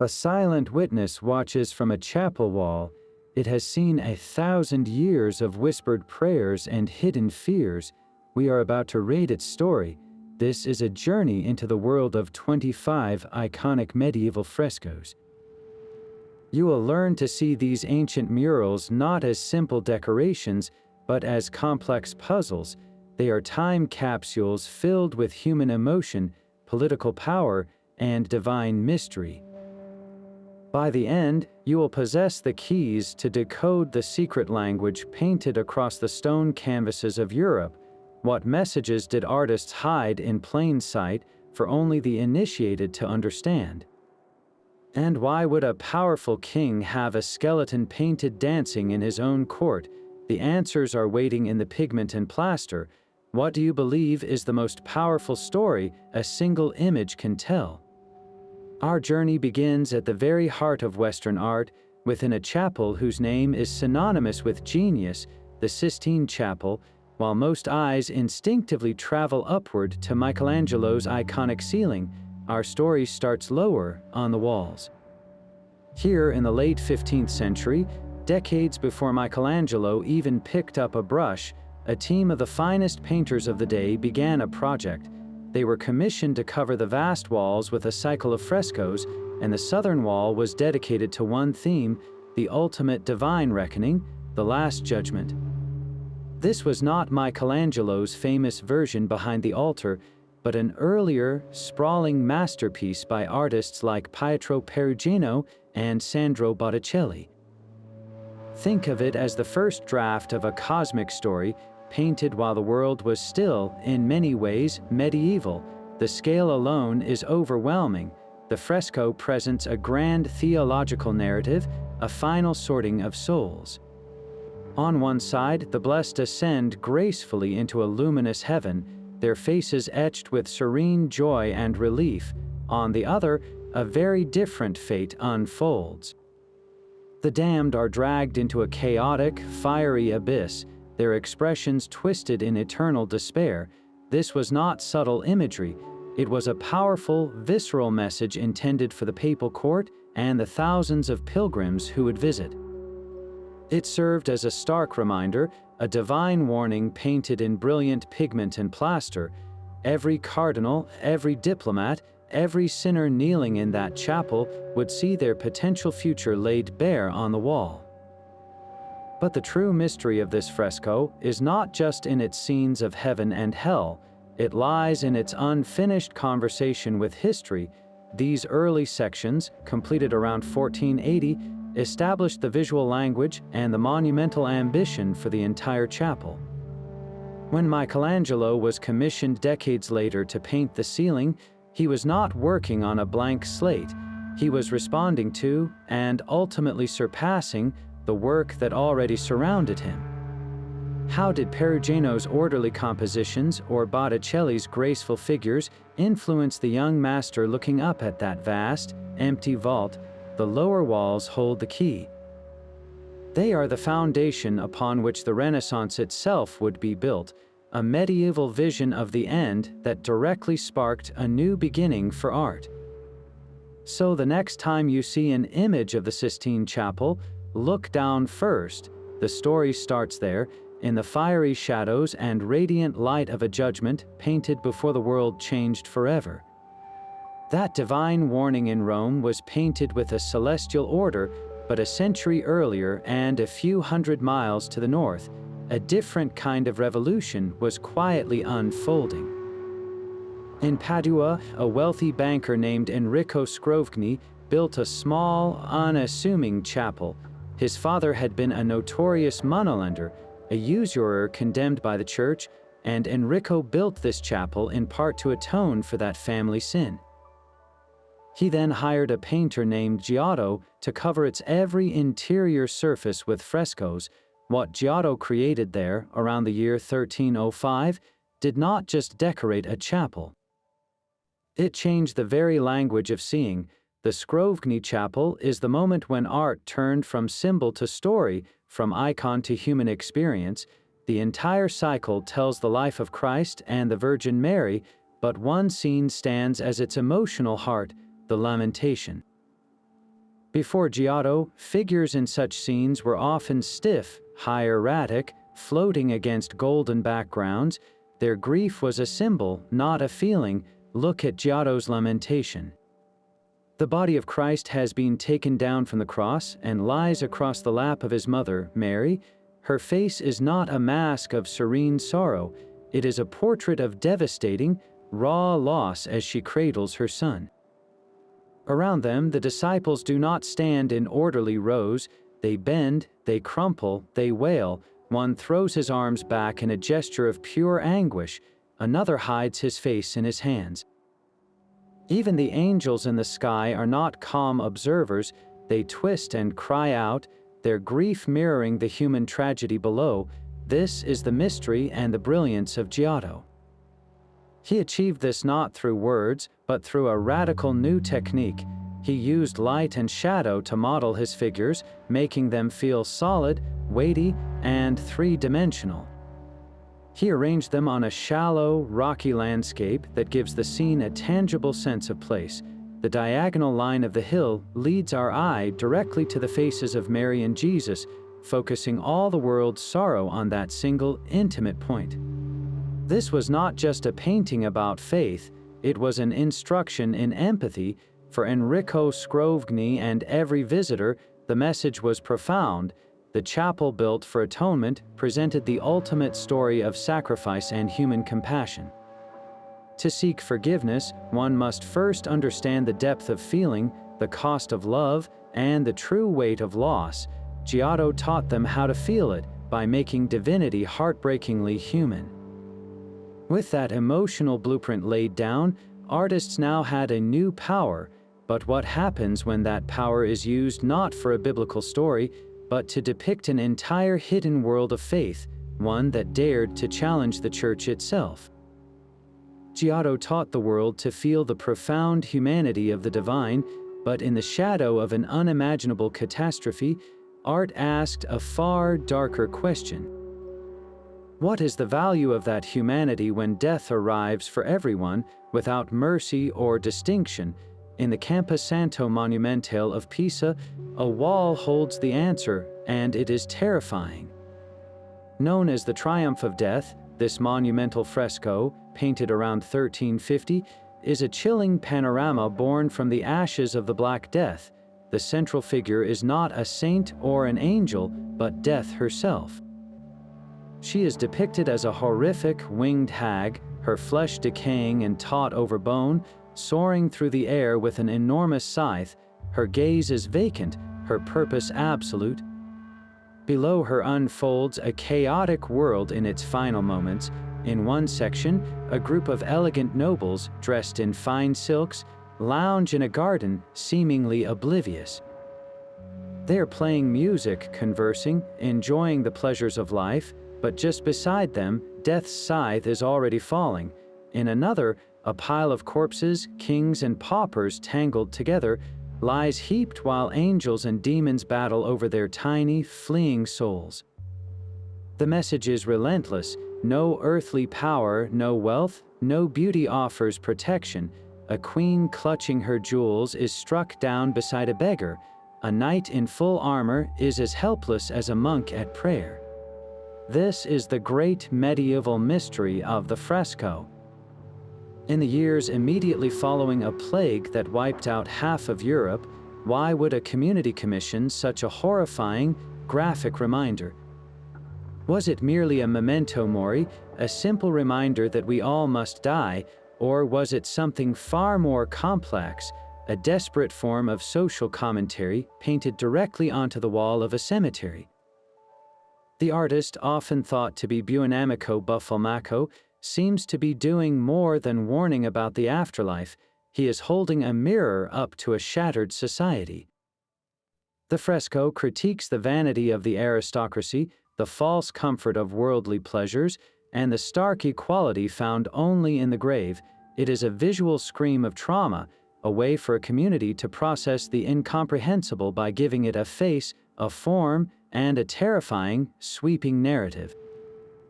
A silent witness watches from a chapel wall. It has seen 1,000 years of whispered prayers and hidden fears. We are about to read its story. This is a journey into the world of 25 iconic medieval frescoes. You will learn to see these ancient murals not as simple decorations, but as complex puzzles. They are time capsules filled with human emotion, political power, and divine mystery. By the end, you will possess the keys to decode the secret language painted across the stone canvases of Europe. What messages did artists hide in plain sight for only the initiated to understand? And why would a powerful king have a skeleton painted dancing in his own court? The answers are waiting in the pigment and plaster. What do you believe is the most powerful story a single image can tell? Our journey begins at the very heart of Western art, within a chapel whose name is synonymous with genius, the Sistine Chapel. While most eyes instinctively travel upward to Michelangelo's iconic ceiling, our story starts lower, on the walls. Here in the late 15th century, decades before Michelangelo even picked up a brush, a team of the finest painters of the day began a project. They were commissioned to cover the vast walls with a cycle of frescoes, and the southern wall was dedicated to one theme, the ultimate divine reckoning, the Last Judgment. This was not Michelangelo's famous version behind the altar, but an earlier, sprawling masterpiece by artists like Pietro Perugino and Sandro Botticelli. Think of it as the first draft of a cosmic story, painted while the world was still, in many ways, medieval. The scale alone is overwhelming. The fresco presents a grand theological narrative, a final sorting of souls. On one side, the blessed ascend gracefully into a luminous heaven, their faces etched with serene joy and relief. On the other, a very different fate unfolds. The damned are dragged into a chaotic, fiery abyss, their expressions twisted in eternal despair. This was not subtle imagery. It was a powerful, visceral message intended for the papal court and the thousands of pilgrims who would visit. It served as a stark reminder, a divine warning painted in brilliant pigment and plaster. Every cardinal, every diplomat, every sinner kneeling in that chapel would see their potential future laid bare on the wall. But the true mystery of this fresco is not just in its scenes of heaven and hell. It lies in its unfinished conversation with history. These early sections, completed around 1480, established the visual language and the monumental ambition for the entire chapel. When Michelangelo was commissioned decades later to paint the ceiling, he was not working on a blank slate. He was responding to, and ultimately surpassing, the work that already surrounded him. How did Perugino's orderly compositions or Botticelli's graceful figures influence the young master looking up at that vast, empty vault? The lower walls hold the key. They are the foundation upon which the Renaissance itself would be built, a medieval vision of the end that directly sparked a new beginning for art. So the next time you see an image of the Sistine Chapel, look down first. The story starts there, in the fiery shadows and radiant light of a judgment painted before the world changed forever. That divine warning in Rome was painted with a celestial order, but a century earlier and a few hundred miles to the north, a different kind of revolution was quietly unfolding. In Padua, a wealthy banker named Enrico Scrovegni built a small, unassuming chapel. His father had been a notorious moneylender, a usurer condemned by the church, and Enrico built this chapel in part to atone for that family sin. He then hired a painter named Giotto to cover its every interior surface with frescoes. What Giotto created there, around the year 1305, did not just decorate a chapel. It changed the very language of seeing. The Scrovegni chapel is the moment when art turned from symbol to story, from icon to human experience. The entire cycle tells the life of Christ and the Virgin Mary, but one scene stands as its emotional heart, the Lamentation. Before Giotto, figures in such scenes were often stiff, hieratic, floating against golden backgrounds. Their grief was a symbol, not a feeling. Look at Giotto's Lamentation. The body of Christ has been taken down from the cross and lies across the lap of his mother, Mary. Her face is not a mask of serene sorrow. It is a portrait of devastating, raw loss as she cradles her son. Around them, the disciples do not stand in orderly rows. They bend, they crumple, they wail. One throws his arms back in a gesture of pure anguish. Another hides his face in his hands. Even the angels in the sky are not calm observers. They twist and cry out, their grief mirroring the human tragedy below. This is the mystery and the brilliance of Giotto. He achieved this not through words, but through a radical new technique. He used light and shadow to model his figures, making them feel solid, weighty, and three-dimensional. He arranged them on a shallow, rocky landscape that gives the scene a tangible sense of place. The diagonal line of the hill leads our eye directly to the faces of Mary and Jesus, focusing all the world's sorrow on that single, intimate point. This was not just a painting about faith, it was an instruction in empathy. For Enrico Scrovegni and every visitor, the message was profound. The chapel built for atonement presented the ultimate story of sacrifice and human compassion. To seek forgiveness, one must first understand the depth of feeling, the cost of love, and the true weight of loss. Giotto taught them how to feel it by making divinity heartbreakingly human. With that emotional blueprint laid down, artists now had a new power. But what happens when that power is used not for a biblical story, but to depict an entire hidden world of faith, one that dared to challenge the church itself? Giotto taught the world to feel the profound humanity of the divine, but in the shadow of an unimaginable catastrophe, art asked a far darker question. What is the value of that humanity when death arrives for everyone without mercy or distinction? In the Campo Santo Monumentale of Pisa, a wall holds the answer, and it is terrifying. Known as the Triumph of Death, this monumental fresco, painted around 1350, is a chilling panorama born from the ashes of the Black Death. The central figure is not a saint or an angel, but Death herself. She is depicted as a horrific, winged hag, her flesh decaying and taut over bone, soaring through the air with an enormous scythe. Her gaze is vacant, her purpose absolute. Below her unfolds a chaotic world in its final moments. In one section, a group of elegant nobles, dressed in fine silks, lounge in a garden, seemingly oblivious. They are playing music, conversing, enjoying the pleasures of life, but just beside them, Death's scythe is already falling. In another, a pile of corpses, kings and paupers tangled together, lies heaped while angels and demons battle over their tiny, fleeing souls. The message is relentless. No earthly power, no wealth, no beauty offers protection. A queen clutching her jewels is struck down beside a beggar. A knight in full armor is as helpless as a monk at prayer. This is the great medieval mystery of the fresco. In the years immediately following a plague that wiped out half of Europe, why would a community commission such a horrifying, graphic reminder? Was it merely a memento mori, a simple reminder that we all must die, or was it something far more complex, a desperate form of social commentary painted directly onto the wall of a cemetery? The artist, often thought to be Buonamico Buffalmacco, seems to be doing more than warning about the afterlife. He is holding a mirror up to a shattered society. The fresco critiques the vanity of the aristocracy, the false comfort of worldly pleasures, and the stark equality found only in the grave. It is a visual scream of trauma, a way for a community to process the incomprehensible by giving it a face, a form, and a terrifying, sweeping narrative.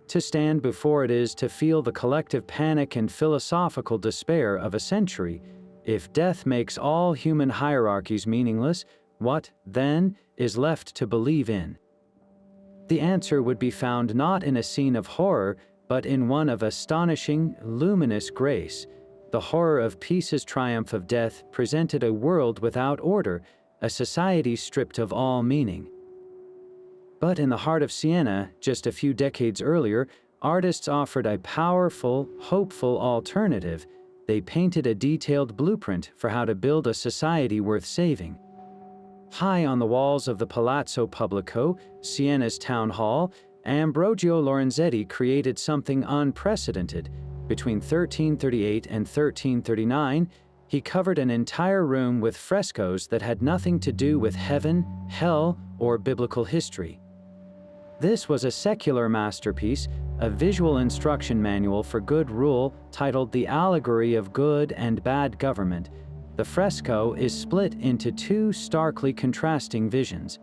To stand before it is to feel the collective panic and philosophical despair of a century. If death makes all human hierarchies meaningless, What, then, is left to believe in? The answer would be found not in a scene of horror, but in one of astonishing, luminous grace. The horror of peace's triumph of death presented a world without order, a society stripped of all meaning. But in the heart of Siena, just a few decades earlier, artists offered a powerful, hopeful alternative. They painted a detailed blueprint for how to build a society worth saving. High on the walls of the Palazzo Pubblico, Siena's town hall, Ambrogio Lorenzetti created something unprecedented. Between 1338 and 1339, he covered an entire room with frescoes that had nothing to do with heaven, hell, or biblical history. This was a secular masterpiece, a visual instruction manual for good rule titled The Allegory of Good and Bad Government. The fresco is split into two starkly contrasting visions.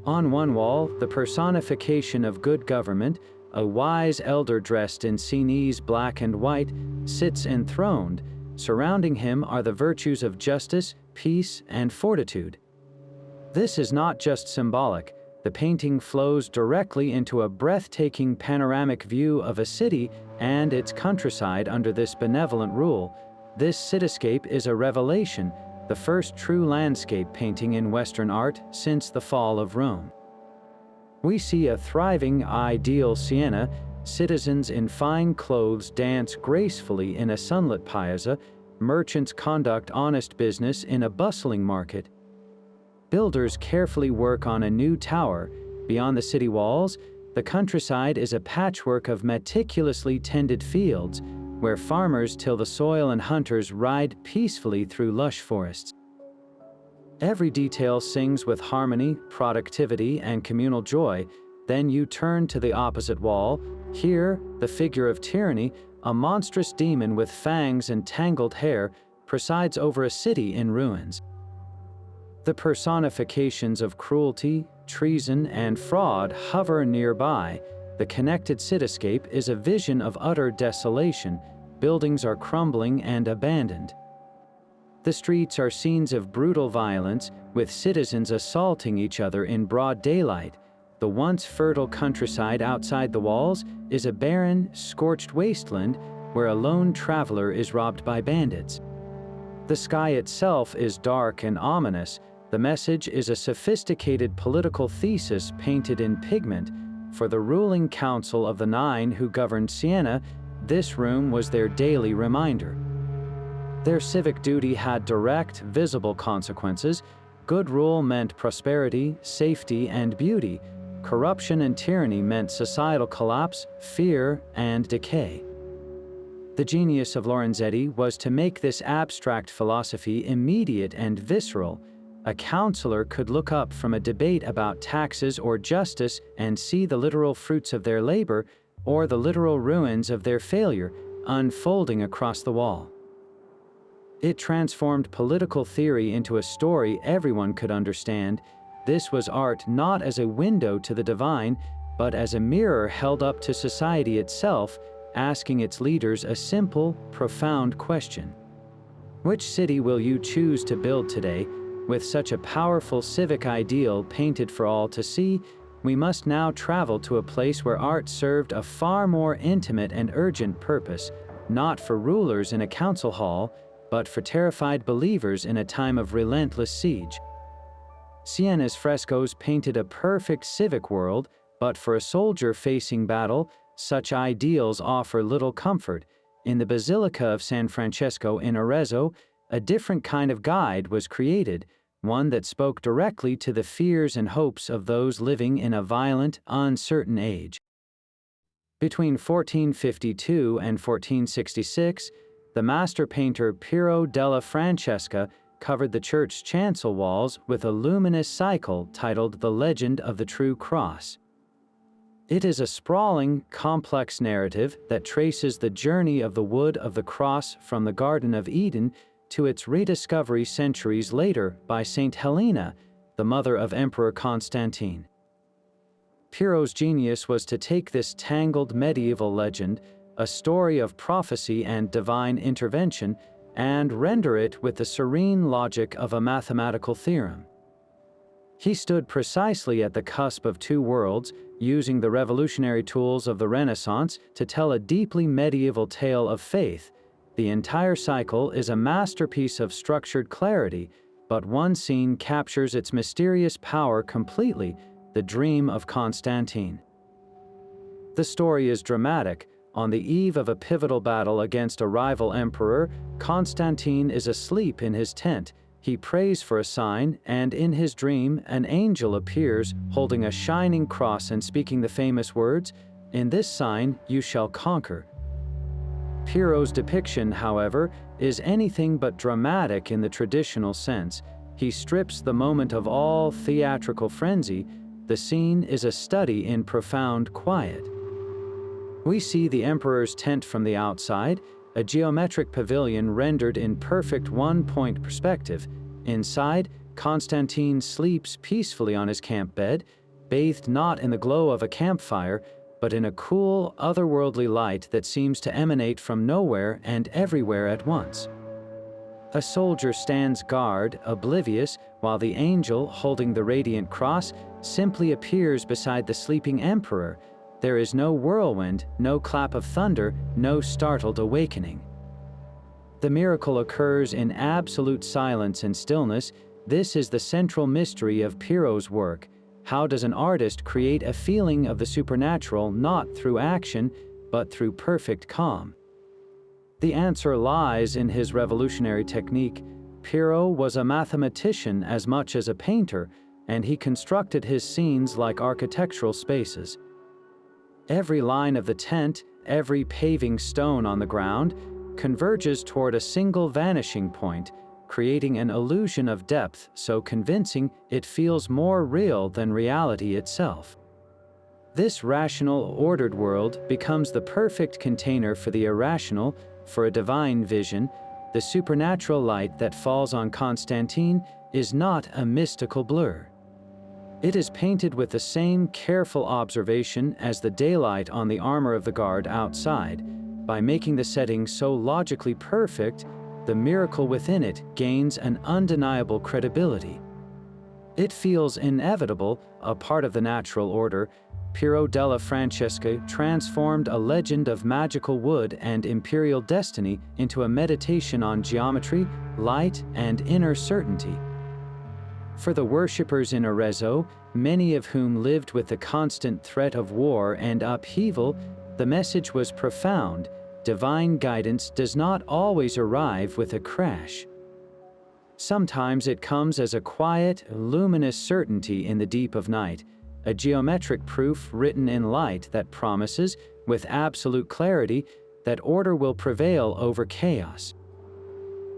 On one wall, the personification of good government, a wise elder dressed in Sienese black and white, sits enthroned. Surrounding him are the virtues of justice, peace, and fortitude. This is not just symbolic. The painting flows directly into a breathtaking panoramic view of a city and its countryside under this benevolent rule. This cityscape is a revelation, the first true landscape painting in Western art since the fall of Rome. We see a thriving, ideal Siena. Citizens in fine clothes dance gracefully in a sunlit piazza. Merchants conduct honest business in a bustling market. Builders carefully work on a new tower. Beyond the city walls, the countryside is a patchwork of meticulously tended fields, where farmers till the soil and hunters ride peacefully through lush forests. Every detail sings with harmony, productivity, and communal joy. Then you turn to the opposite wall. Here, the figure of tyranny, a monstrous demon with fangs and tangled hair, presides over a city in ruins. The personifications of cruelty, treason, and fraud hover nearby. The connected cityscape is a vision of utter desolation. Buildings are crumbling and abandoned. The streets are scenes of brutal violence, with citizens assaulting each other in broad daylight. The once fertile countryside outside the walls is a barren, scorched wasteland where a lone traveler is robbed by bandits. The sky itself is dark and ominous. The message is a sophisticated political thesis painted in pigment. For the ruling council of the nine who governed Siena, this room was their daily reminder. Their civic duty had direct, visible consequences. Good rule meant prosperity, safety, and beauty. Corruption and tyranny meant societal collapse, fear, and decay. The genius of Lorenzetti was to make this abstract philosophy immediate and visceral. A counselor could look up from a debate about taxes or justice and see the literal fruits of their labor, or the literal ruins of their failure, unfolding across the wall. It transformed political theory into a story everyone could understand. This was art not as a window to the divine, but as a mirror held up to society itself, asking its leaders a simple, profound question. Which city will you choose to build today? With such a powerful civic ideal painted for all to see, we must now travel to a place where art served a far more intimate and urgent purpose, not for rulers in a council hall, but for terrified believers in a time of relentless siege. Siena's frescoes painted a perfect civic world, but for a soldier facing battle, such ideals offer little comfort. In the Basilica of San Francesco in Arezzo, a different kind of guide was created, one that spoke directly to the fears and hopes of those living in a violent, uncertain age. Between 1452 and 1466, the master painter Piero della Francesca covered the church chancel walls with a luminous cycle titled The Legend of the True Cross. It is a sprawling, complex narrative that traces the journey of the wood of the cross from the Garden of Eden to its rediscovery centuries later by Saint Helena, the mother of Emperor Constantine. Piero's genius was to take this tangled medieval legend, a story of prophecy and divine intervention, and render it with the serene logic of a mathematical theorem. He stood precisely at the cusp of two worlds, using the revolutionary tools of the Renaissance to tell a deeply medieval tale of faith. The entire cycle is a masterpiece of structured clarity, but one scene captures its mysterious power completely: the dream of Constantine. The story is dramatic. On the eve of a pivotal battle against a rival emperor, Constantine is asleep in his tent. He prays for a sign, and in his dream, an angel appears, holding a shining cross and speaking the famous words, "In this sign you shall conquer." Piero's depiction, however, is anything but dramatic in the traditional sense. He strips the moment of all theatrical frenzy. The scene is a study in profound quiet. We see the emperor's tent from the outside, a geometric pavilion rendered in perfect one-point perspective. Inside, Constantine sleeps peacefully on his camp bed, bathed not in the glow of a campfire, but in a cool, otherworldly light that seems to emanate from nowhere and everywhere at once. A soldier stands guard, oblivious, while the angel, holding the radiant cross, simply appears beside the sleeping emperor. There is no whirlwind, no clap of thunder, no startled awakening. The miracle occurs in absolute silence and stillness. This is the central mystery of Piero's work. How does an artist create a feeling of the supernatural not through action, but through perfect calm? The answer lies in his revolutionary technique. Piero was a mathematician as much as a painter, and he constructed his scenes like architectural spaces. Every line of the tent, every paving stone on the ground, converges toward a single vanishing point, creating an illusion of depth so convincing it feels more real than reality itself. This rational, ordered world becomes the perfect container for the irrational, for a divine vision. The supernatural light that falls on Constantine is not a mystical blur. It is painted with the same careful observation as the daylight on the armor of the guard outside. By making the setting so logically perfect, the miracle within it gains an undeniable credibility. It feels inevitable, a part of the natural order. Piero della Francesca transformed a legend of magical wood and imperial destiny into a meditation on geometry, light, and inner certainty. For the worshippers in Arezzo, many of whom lived with the constant threat of war and upheaval, the message was profound. Divine guidance does not always arrive with a crash. Sometimes it comes as a quiet, luminous certainty in the deep of night, a geometric proof written in light that promises, with absolute clarity, that order will prevail over chaos.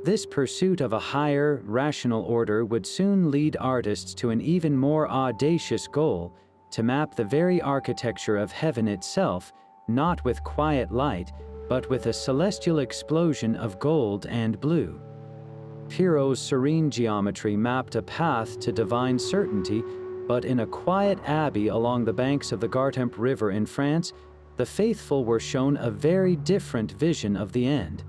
This pursuit of a higher, rational order would soon lead artists to an even more audacious goal: to map the very architecture of heaven itself, not with quiet light, but with a celestial explosion of gold and blue. Piero's serene geometry mapped a path to divine certainty, but in a quiet abbey along the banks of the Gartempe River in France, the faithful were shown a very different vision of the end.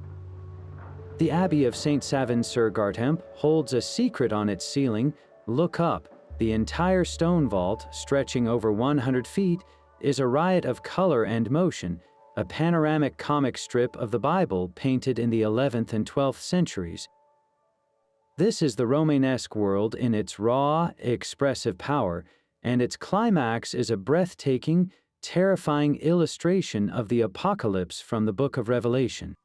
The Abbey of Saint-Savin-sur-Gartempe holds a secret on its ceiling. Look up. The entire stone vault, stretching over 100 feet, is a riot of color and motion, a panoramic comic strip of the Bible painted in the 11th and 12th centuries. This is the Romanesque world in its raw, expressive power, and its climax is a breathtaking, terrifying illustration of the apocalypse from the Book of Revelation.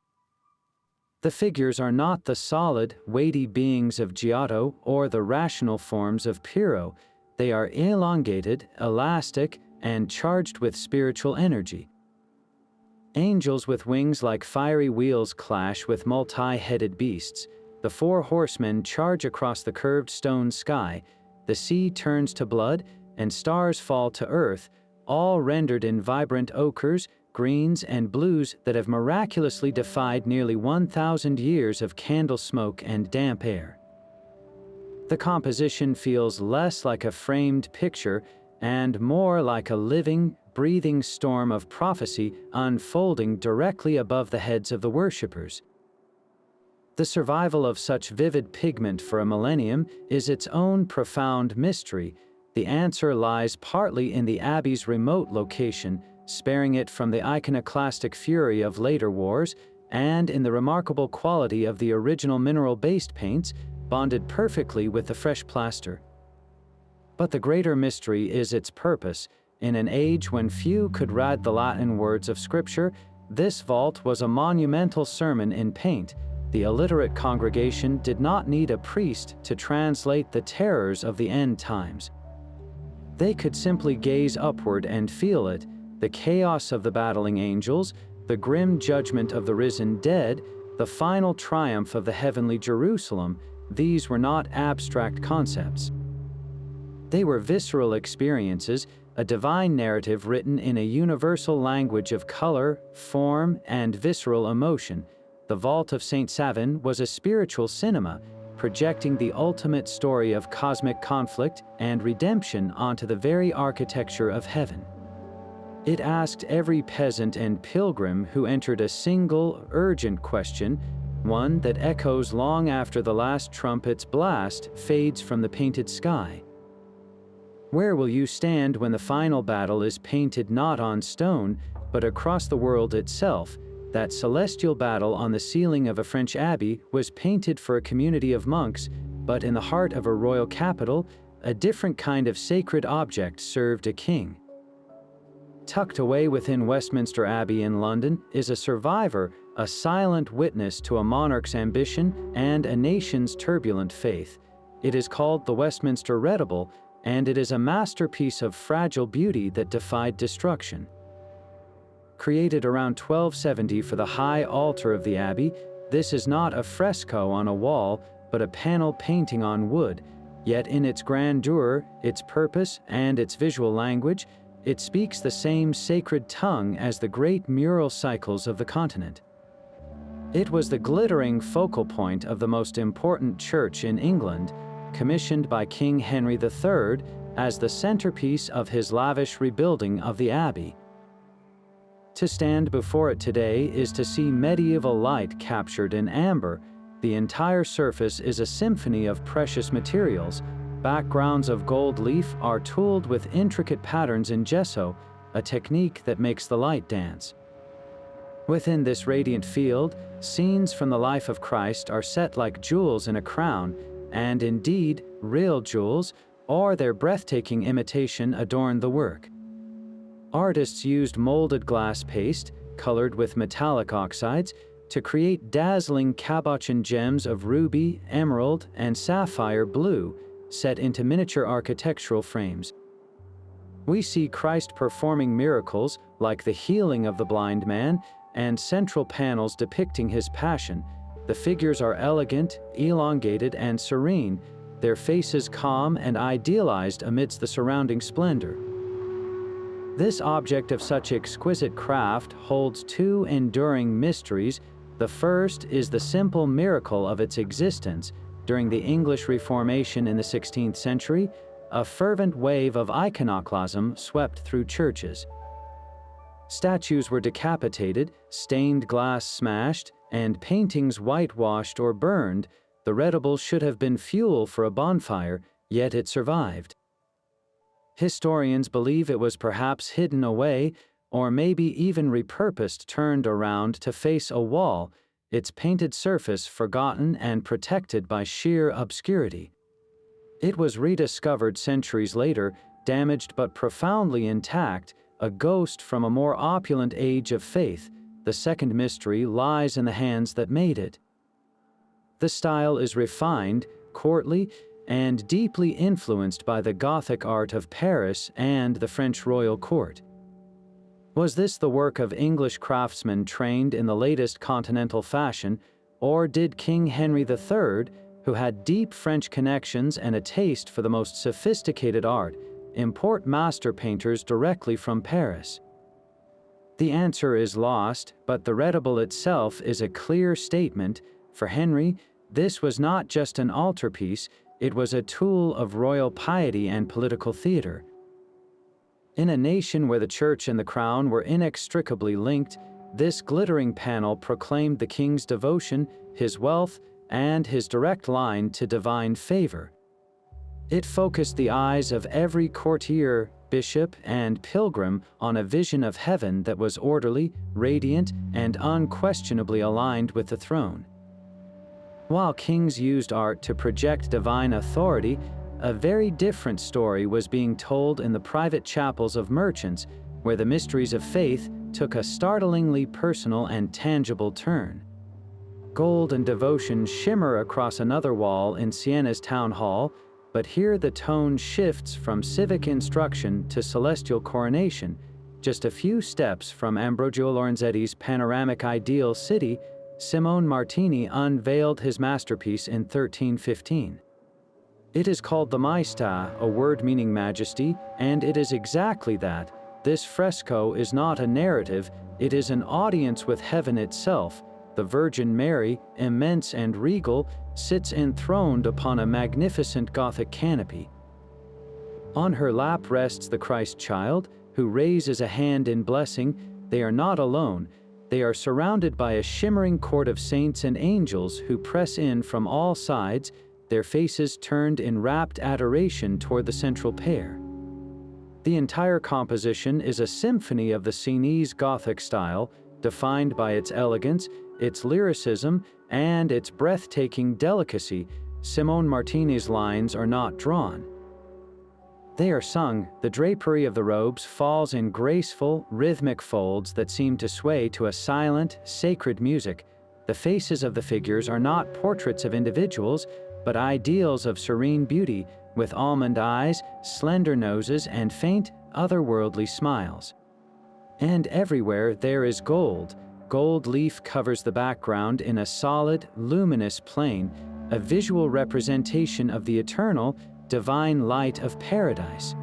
The figures are not the solid, weighty beings of Giotto or the rational forms of Piero. They are elongated, elastic, and charged with spiritual energy. Angels with wings like fiery wheels clash with multi-headed beasts. The four horsemen charge across the curved stone sky. The sea turns to blood, and stars fall to earth, all rendered in vibrant ochres, greens, and blues that have miraculously defied nearly 1,000 years of candle smoke and damp air. The composition feels less like a framed picture and more like a living, breathing storm of prophecy unfolding directly above the heads of the worshippers. The survival of such vivid pigment for a millennium is its own profound mystery. The answer lies partly in the abbey's remote location, sparing it from the iconoclastic fury of later wars, and in the remarkable quality of the original mineral-based paints, bonded perfectly with the fresh plaster. But the greater mystery is its purpose. In an age when few could read the Latin words of Scripture, this vault was a monumental sermon in paint. The illiterate congregation did not need a priest to translate the terrors of the end times. They could simply gaze upward and feel it, the chaos of the battling angels, the grim judgment of the risen dead, the final triumph of the heavenly Jerusalem. These were not abstract concepts. They were visceral experiences, a divine narrative written in a universal language of color, form, and visceral emotion. The Vault of St. Savin was a spiritual cinema, projecting the ultimate story of cosmic conflict and redemption onto the very architecture of heaven. It asked every peasant and pilgrim who entered a single, urgent question, one that echoes long after the last trumpet's blast fades from the painted sky. Where will you stand when the final battle is painted not on stone, but across the world itself? That celestial battle on the ceiling of a French abbey was painted for a community of monks, but in the heart of a royal capital, a different kind of sacred object served a king. Tucked away within Westminster Abbey in London is a survivor, a silent witness to a monarch's ambition and a nation's turbulent faith. It is called the Westminster Readable, and it is a masterpiece of fragile beauty that defied destruction. Created around 1270 for the high altar of the abbey, this is not a fresco on a wall, but a panel painting on wood. Yet in its grandeur, its purpose, and its visual language, it speaks the same sacred tongue as the great mural cycles of the continent. It was the glittering focal point of the most important church in England, commissioned by King Henry III as the centerpiece of his lavish rebuilding of the abbey. To stand before it today is to see medieval light captured in amber. The entire surface is a symphony of precious materials. Backgrounds of gold leaf are tooled with intricate patterns in gesso, a technique that makes the light dance. Within this radiant field, scenes from the life of Christ are set like jewels in a crown, and indeed, real jewels, or their breathtaking imitation adorn the work. Artists used molded glass paste, colored with metallic oxides, to create dazzling cabochon gems of ruby, emerald, and sapphire blue, set into miniature architectural frames. We see Christ performing miracles like the healing of the blind man and central panels depicting his passion. The figures are elegant, elongated, and serene, their faces calm and idealized amidst the surrounding splendor. This object of such exquisite craft holds two enduring mysteries. The first is the simple miracle of its existence. During the English Reformation in the 16th century, a fervent wave of iconoclasm swept through churches. Statues were decapitated, stained glass smashed, and paintings whitewashed or burned. The Readable should have been fuel for a bonfire, yet it survived. Historians believe it was perhaps hidden away, or maybe even repurposed, turned around to face a wall, its painted surface forgotten and protected by sheer obscurity. It was rediscovered centuries later, damaged but profoundly intact, a ghost from a more opulent age of faith. The second mystery lies in the hands that made it. The style is refined, courtly, and deeply influenced by the Gothic art of Paris and the French royal court. Was this the work of English craftsmen trained in the latest continental fashion, or did King Henry III, who had deep French connections and a taste for the most sophisticated art, import master painters directly from Paris? The answer is lost, but the Readable itself is a clear statement. For Henry, this was not just an altarpiece, it was a tool of royal piety and political theater. In a nation where the church and the crown were inextricably linked, this glittering panel proclaimed the king's devotion, his wealth, and his direct line to divine favor. It focused the eyes of every courtier, bishop, and pilgrim on a vision of heaven that was orderly, radiant, and unquestionably aligned with the throne. While kings used art to project divine authority, a very different story was being told in the private chapels of merchants, where the mysteries of faith took a startlingly personal and tangible turn. Gold and devotion shimmer across another wall in Siena's town hall, but here the tone shifts from civic instruction to celestial coronation. Just a few steps from Ambrogio Lorenzetti's panoramic ideal city, Simone Martini unveiled his masterpiece in 1315. It is called the Maestà, a word meaning majesty, and it is exactly that. This fresco is not a narrative, it is an audience with heaven itself. The Virgin Mary, immense and regal, sits enthroned upon a magnificent Gothic canopy. On her lap rests the Christ child, who raises a hand in blessing. They are not alone. They are surrounded by a shimmering court of saints and angels who press in from all sides, their faces turned in rapt adoration toward the central pair. The entire composition is a symphony of the Sienese Gothic style, defined by its elegance, its lyricism, and its breathtaking delicacy. Simone Martini's lines are not drawn. They are sung. The drapery of the robes falls in graceful, rhythmic folds that seem to sway to a silent, sacred music. The faces of the figures are not portraits of individuals, but ideals of serene beauty, with almond eyes, slender noses, and faint, otherworldly smiles. And everywhere there is gold. Gold leaf covers the background in a solid, luminous plane, a visual representation of the eternal, divine light of paradise.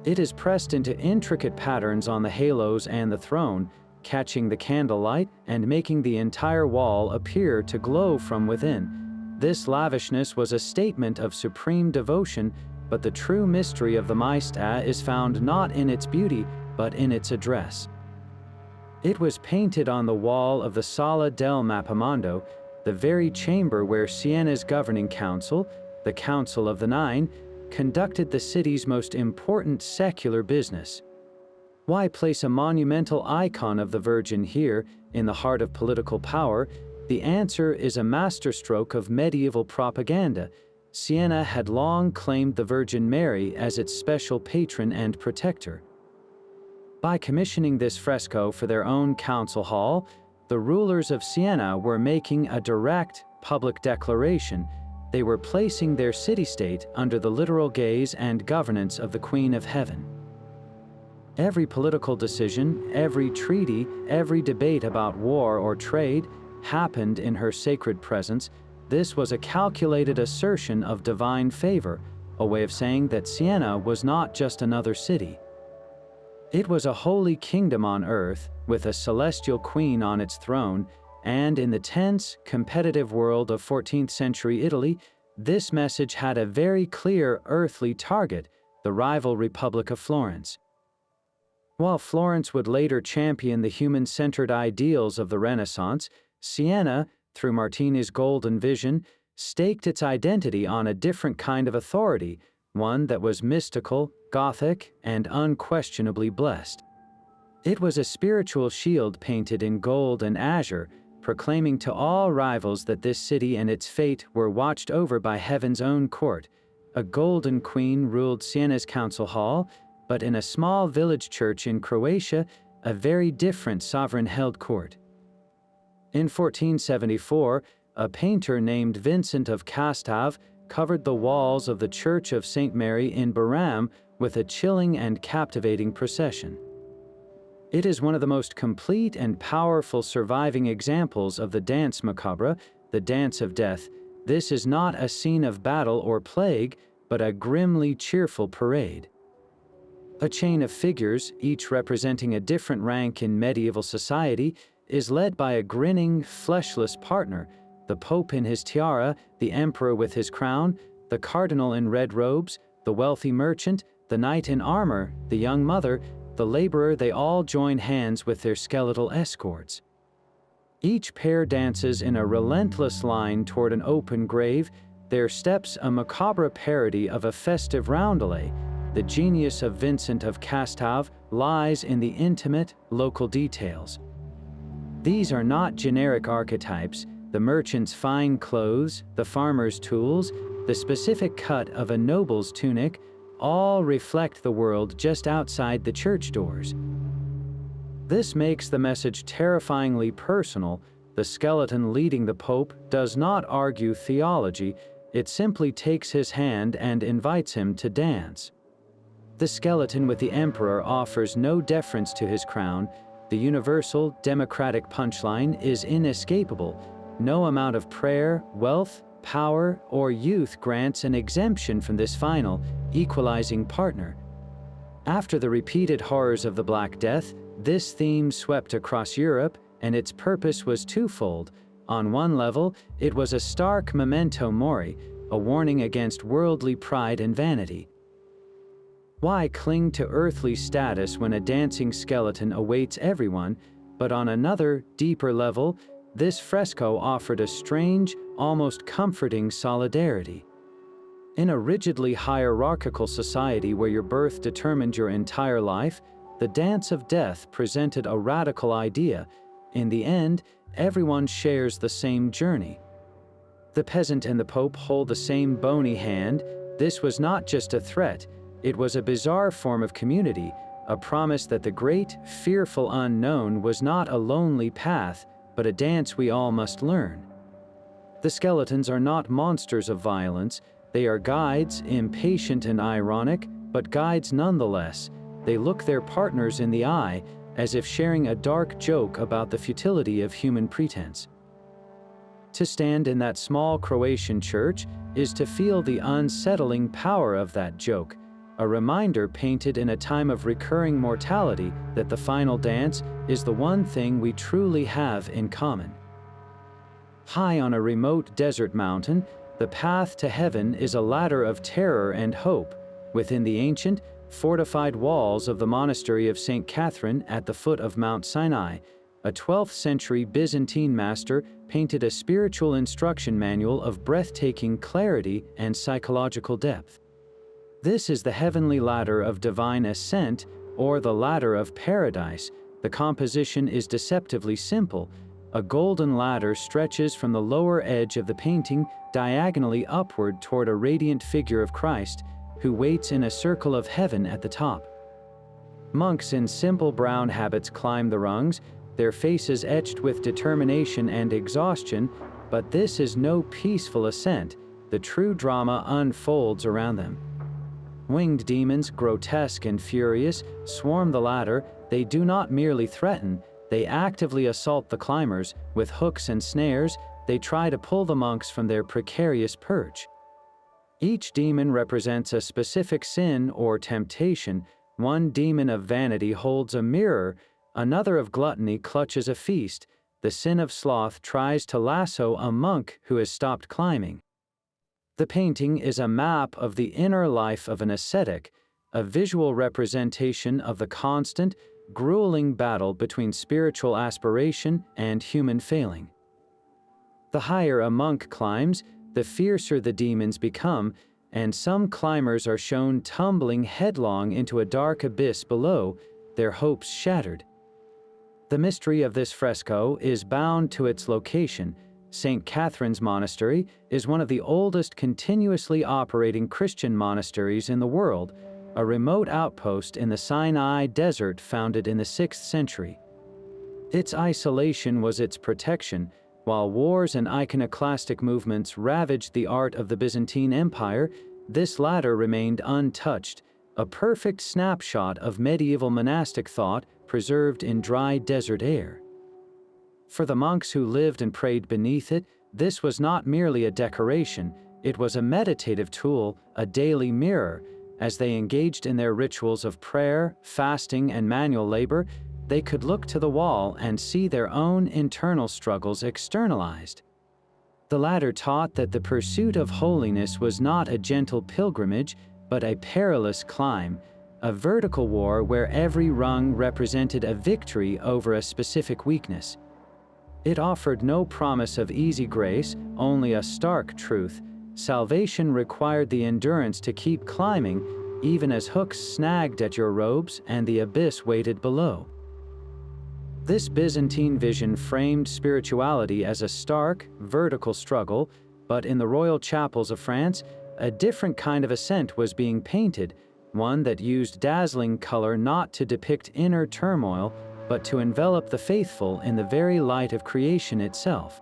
It is pressed into intricate patterns on the halos and the throne, catching the candlelight and making the entire wall appear to glow from within. This lavishness was a statement of supreme devotion, but the true mystery of the Maestà is found not in its beauty, but in its address. It was painted on the wall of the Sala del Mappamondo, the very chamber where Siena's governing council, the Council of the Nine, conducted the city's most important secular business. Why place a monumental icon of the Virgin here, in the heart of political power? The answer is a masterstroke of medieval propaganda. Siena had long claimed the Virgin Mary as its special patron and protector. By commissioning this fresco for their own council hall, the rulers of Siena were making a direct, public declaration. They were placing their city-state under the literal gaze and governance of the Queen of Heaven. Every political decision, every treaty, every debate about war or trade happened in her sacred presence. This was a calculated assertion of divine favor, a way of saying that Siena was not just another city. It was a holy kingdom on earth, with a celestial queen on its throne, and in the tense, competitive world of 14th century Italy, this message had a very clear earthly target, the rival Republic of Florence. While Florence would later champion the human-centered ideals of the Renaissance, Siena, through Martini's golden vision, staked its identity on a different kind of authority, one that was mystical, Gothic, and unquestionably blessed. It was a spiritual shield painted in gold and azure, proclaiming to all rivals that this city and its fate were watched over by heaven's own court. A golden queen ruled Siena's council hall, but in a small village church in Croatia, a very different sovereign held court. In 1474, a painter named Vincent of Castave covered the walls of the Church of St. Mary in Baram with a chilling and captivating procession. It is one of the most complete and powerful surviving examples of the danse macabre, the dance of death. This is not a scene of battle or plague, but a grimly cheerful parade. A chain of figures, each representing a different rank in medieval society, is led by a grinning, fleshless partner, the Pope in his tiara, the Emperor with his crown, the Cardinal in red robes, the wealthy merchant, the knight in armor, the young mother, the laborer. They all join hands with their skeletal escorts. Each pair dances in a relentless line toward an open grave, their steps a macabre parody of a festive roundelay. The genius of Vincent of Castave lies in the intimate, local details. These are not generic archetypes, the merchant's fine clothes, the farmer's tools, the specific cut of a noble's tunic, all reflect the world just outside the church doors. This makes the message terrifyingly personal. The skeleton leading the Pope does not argue theology, it simply takes his hand and invites him to dance. The skeleton with the emperor offers no deference to his crown. The universal, democratic punchline is inescapable. No amount of prayer, wealth, power, or youth grants an exemption from this final, equalizing partner. After the repeated horrors of the Black Death, this theme swept across Europe, and its purpose was twofold. On one level, it was a stark memento mori, a warning against worldly pride and vanity. Why cling to earthly status when a dancing skeleton awaits everyone? But on another, deeper level, this fresco offered a strange, almost comforting solidarity. In a rigidly hierarchical society where your birth determined your entire life, the dance of death presented a radical idea. In the end, everyone shares the same journey. The peasant and the Pope hold the same bony hand. This was not just a threat, it was a bizarre form of community, a promise that the great, fearful unknown was not a lonely path, but a dance we all must learn. The skeletons are not monsters of violence, they are guides, impatient and ironic, but guides nonetheless. They look their partners in the eye, as if sharing a dark joke about the futility of human pretense. To stand in that small Croatian church is to feel the unsettling power of that joke, a reminder painted in a time of recurring mortality that the final dance is the one thing we truly have in common. High on a remote desert mountain, the path to heaven is a ladder of terror and hope. Within the ancient, fortified walls of the Monastery of St. Catherine at the foot of Mount Sinai, a 12th century Byzantine master painted a spiritual instruction manual of breathtaking clarity and psychological depth. This is the heavenly ladder of divine ascent, or the ladder of paradise. The composition is deceptively simple. A golden ladder stretches from the lower edge of the painting diagonally upward toward a radiant figure of Christ, who waits in a circle of heaven at the top. Monks in simple brown habits climb the rungs, their faces etched with determination and exhaustion, but this is no peaceful ascent. The true drama unfolds around them. Winged demons, grotesque and furious, swarm the ladder. They do not merely threaten, they actively assault the climbers. With hooks and snares, they try to pull the monks from their precarious perch. Each demon represents a specific sin or temptation. One demon of vanity holds a mirror, another of gluttony clutches a feast. The sin of sloth tries to lasso a monk who has stopped climbing. The painting is a map of the inner life of an ascetic, a visual representation of the constant, grueling battle between spiritual aspiration and human failing. The higher a monk climbs, the fiercer the demons become, and some climbers are shown tumbling headlong into a dark abyss below, their hopes shattered. The mystery of this fresco is bound to its location. St. Catherine's Monastery is one of the oldest continuously operating Christian monasteries in the world, a remote outpost in the Sinai Desert founded in the 6th century. Its isolation was its protection. While wars and iconoclastic movements ravaged the art of the Byzantine Empire, this latter remained untouched, a perfect snapshot of medieval monastic thought preserved in dry desert air. For the monks who lived and prayed beneath it, this was not merely a decoration, it was a meditative tool, a daily mirror. As they engaged in their rituals of prayer, fasting, and manual labor, they could look to the wall and see their own internal struggles externalized. The latter taught that the pursuit of holiness was not a gentle pilgrimage, but a perilous climb, a vertical war where every rung represented a victory over a specific weakness. It offered no promise of easy grace, only a stark truth. Salvation required the endurance to keep climbing, even as hooks snagged at your robes and the abyss waited below. This Byzantine vision framed spirituality as a stark, vertical struggle, but in the royal chapels of France, a different kind of ascent was being painted, one that used dazzling color not to depict inner turmoil, but to envelop the faithful in the very light of creation itself.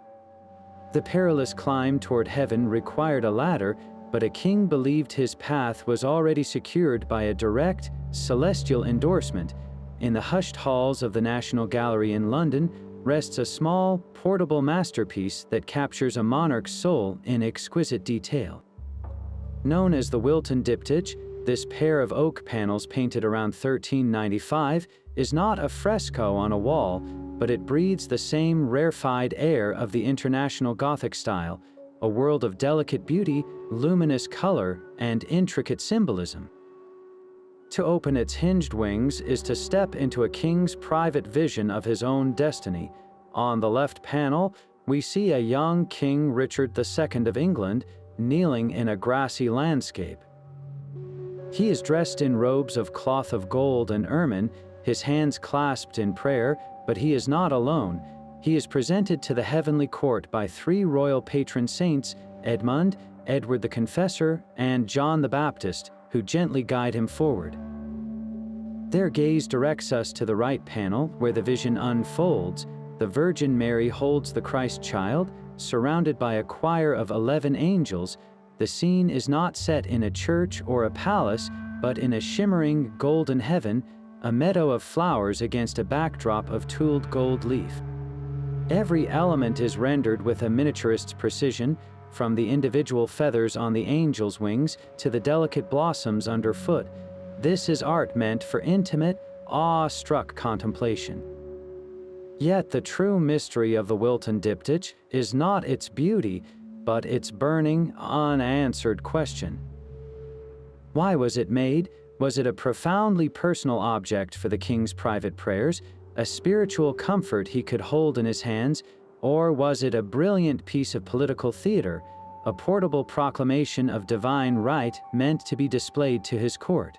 The perilous climb toward heaven required a ladder, but a king believed his path was already secured by a direct, celestial endorsement. In the hushed halls of the National Gallery in London rests a small, portable masterpiece that captures a monarch's soul in exquisite detail. Known as the Wilton diptych, this pair of oak panels painted around 1395 is not a fresco on a wall, but it breathes the same rarefied air of the international Gothic style, a world of delicate beauty, luminous color, and intricate symbolism. To open its hinged wings is to step into a king's private vision of his own destiny. On the left panel, we see a young King Richard II of England kneeling in a grassy landscape. He is dressed in robes of cloth of gold and ermine, his hands clasped in prayer, but he is not alone. He is presented to the heavenly court by three royal patron saints, Edmund, Edward the Confessor, and John the Baptist, who gently guide him forward. Their gaze directs us to the right panel, where the vision unfolds. The Virgin Mary holds the Christ child, surrounded by a choir of 11 angels. The scene is not set in a church or a palace, but in a shimmering, golden heaven, a meadow of flowers against a backdrop of tooled gold leaf. Every element is rendered with a miniaturist's precision, from the individual feathers on the angel's wings to the delicate blossoms underfoot. This is art meant for intimate, awe-struck contemplation. Yet the true mystery of the Wilton diptych is not its beauty, but its burning, unanswered question. Why was it made? Was it a profoundly personal object for the king's private prayers, a spiritual comfort he could hold in his hands, or was it a brilliant piece of political theater, a portable proclamation of divine right meant to be displayed to his court?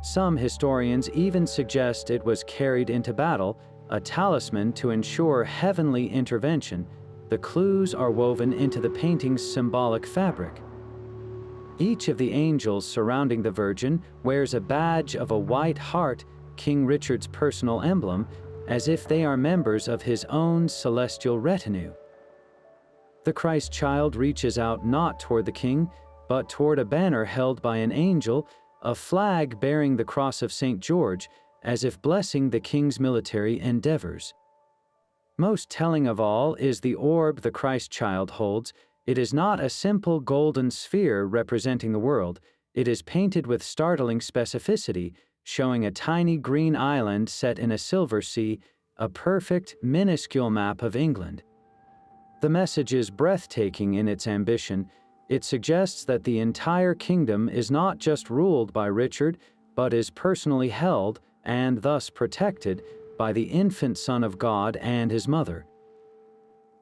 Some historians even suggest it was carried into battle, a talisman to ensure heavenly intervention. The clues are woven into the painting's symbolic fabric. Each of the angels surrounding the Virgin wears a badge of a white heart, King Richard's personal emblem, as if they are members of his own celestial retinue. The Christ child reaches out not toward the king, but toward a banner held by an angel, a flag bearing the cross of St. George, as if blessing the king's military endeavors. Most telling of all is the orb the Christ child holds. It is not a simple golden sphere representing the world. It is painted with startling specificity, showing a tiny green island set in a silver sea, a perfect, minuscule map of England. The message is breathtaking in its ambition. It suggests that the entire kingdom is not just ruled by Richard, but is personally held, and thus protected, by the infant Son of God and his mother.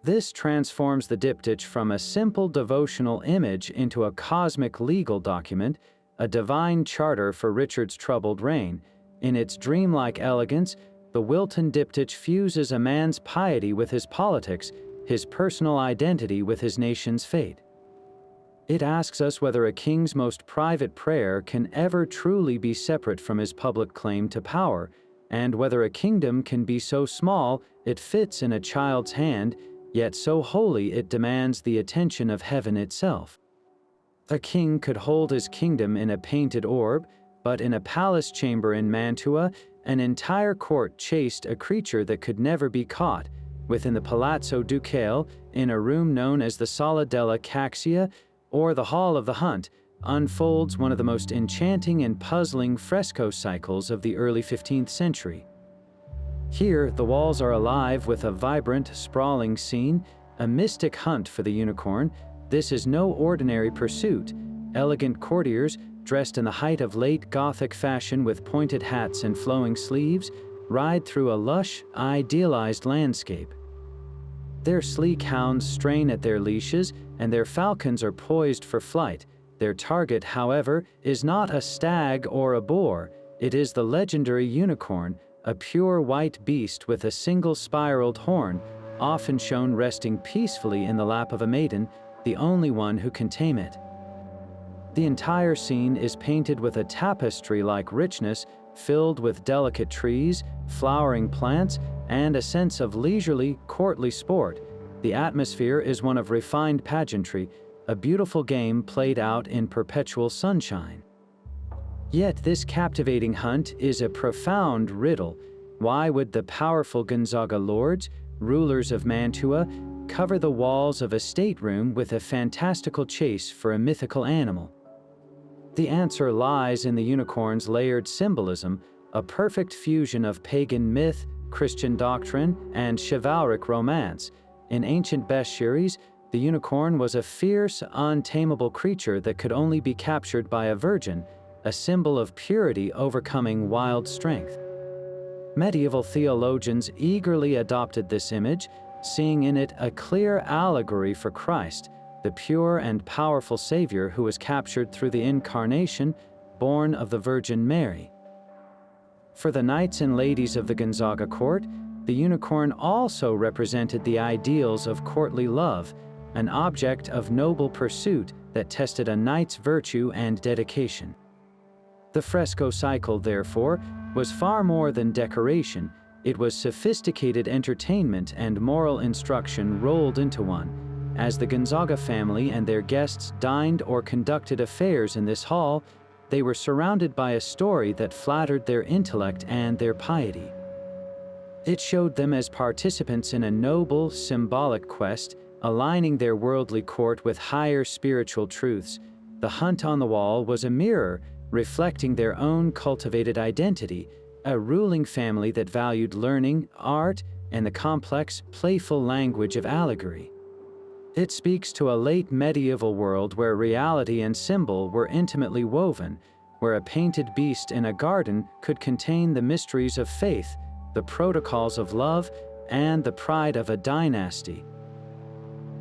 This transforms the diptych from a simple devotional image into a cosmic legal document, a divine charter for Richard's troubled reign. In its dreamlike elegance, the Wilton diptych fuses a man's piety with his politics, his personal identity with his nation's fate. It asks us whether a king's most private prayer can ever truly be separate from his public claim to power, and whether a kingdom can be so small it fits in a child's hand, yet so holy it demands the attention of heaven itself. A king could hold his kingdom in a painted orb, but in a palace chamber in Mantua, an entire court chased a creature that could never be caught. Within the Palazzo Ducale, in a room known as the Sala della Caccia, or the Hall of the Hunt, unfolds one of the most enchanting and puzzling fresco cycles of the early 15th century. Here, the walls are alive with a vibrant, sprawling scene, a mystic hunt for the unicorn. This is no ordinary pursuit. Elegant courtiers, dressed in the height of late Gothic fashion with pointed hats and flowing sleeves, ride through a lush, idealized landscape. Their sleek hounds strain at their leashes, and their falcons are poised for flight. Their target, however, is not a stag or a boar. It is the legendary unicorn, a pure white beast with a single spiraled horn, often shown resting peacefully in the lap of a maiden, the only one who can tame it. The entire scene is painted with a tapestry-like richness, filled with delicate trees, flowering plants, and a sense of leisurely, courtly sport. The atmosphere is one of refined pageantry, a beautiful game played out in perpetual sunshine. Yet this captivating hunt is a profound riddle. Why would the powerful Gonzaga lords, rulers of Mantua, cover the walls of a stateroom with a fantastical chase for a mythical animal? The answer lies in the unicorn's layered symbolism, a perfect fusion of pagan myth, Christian doctrine, and chivalric romance. In ancient bestiaries, the unicorn was a fierce, untamable creature that could only be captured by a virgin, a symbol of purity overcoming wild strength. Medieval theologians eagerly adopted this image, seeing in it a clear allegory for Christ, the pure and powerful Savior who was captured through the Incarnation, born of the Virgin Mary. For the knights and ladies of the Gonzaga court, the unicorn also represented the ideals of courtly love, an object of noble pursuit that tested a knight's virtue and dedication. The fresco cycle, therefore, was far more than decoration. It was sophisticated entertainment and moral instruction rolled into one. As the Gonzaga family and their guests dined or conducted affairs in this hall, they were surrounded by a story that flattered their intellect and their piety. It showed them as participants in a noble, symbolic quest, aligning their worldly court with higher spiritual truths. The hunt on the wall was a mirror, reflecting their own cultivated identity, a ruling family that valued learning, art, and the complex, playful language of allegory. It speaks to a late medieval world where reality and symbol were intimately woven, where a painted beast in a garden could contain the mysteries of faith, the protocols of love, and the pride of a dynasty.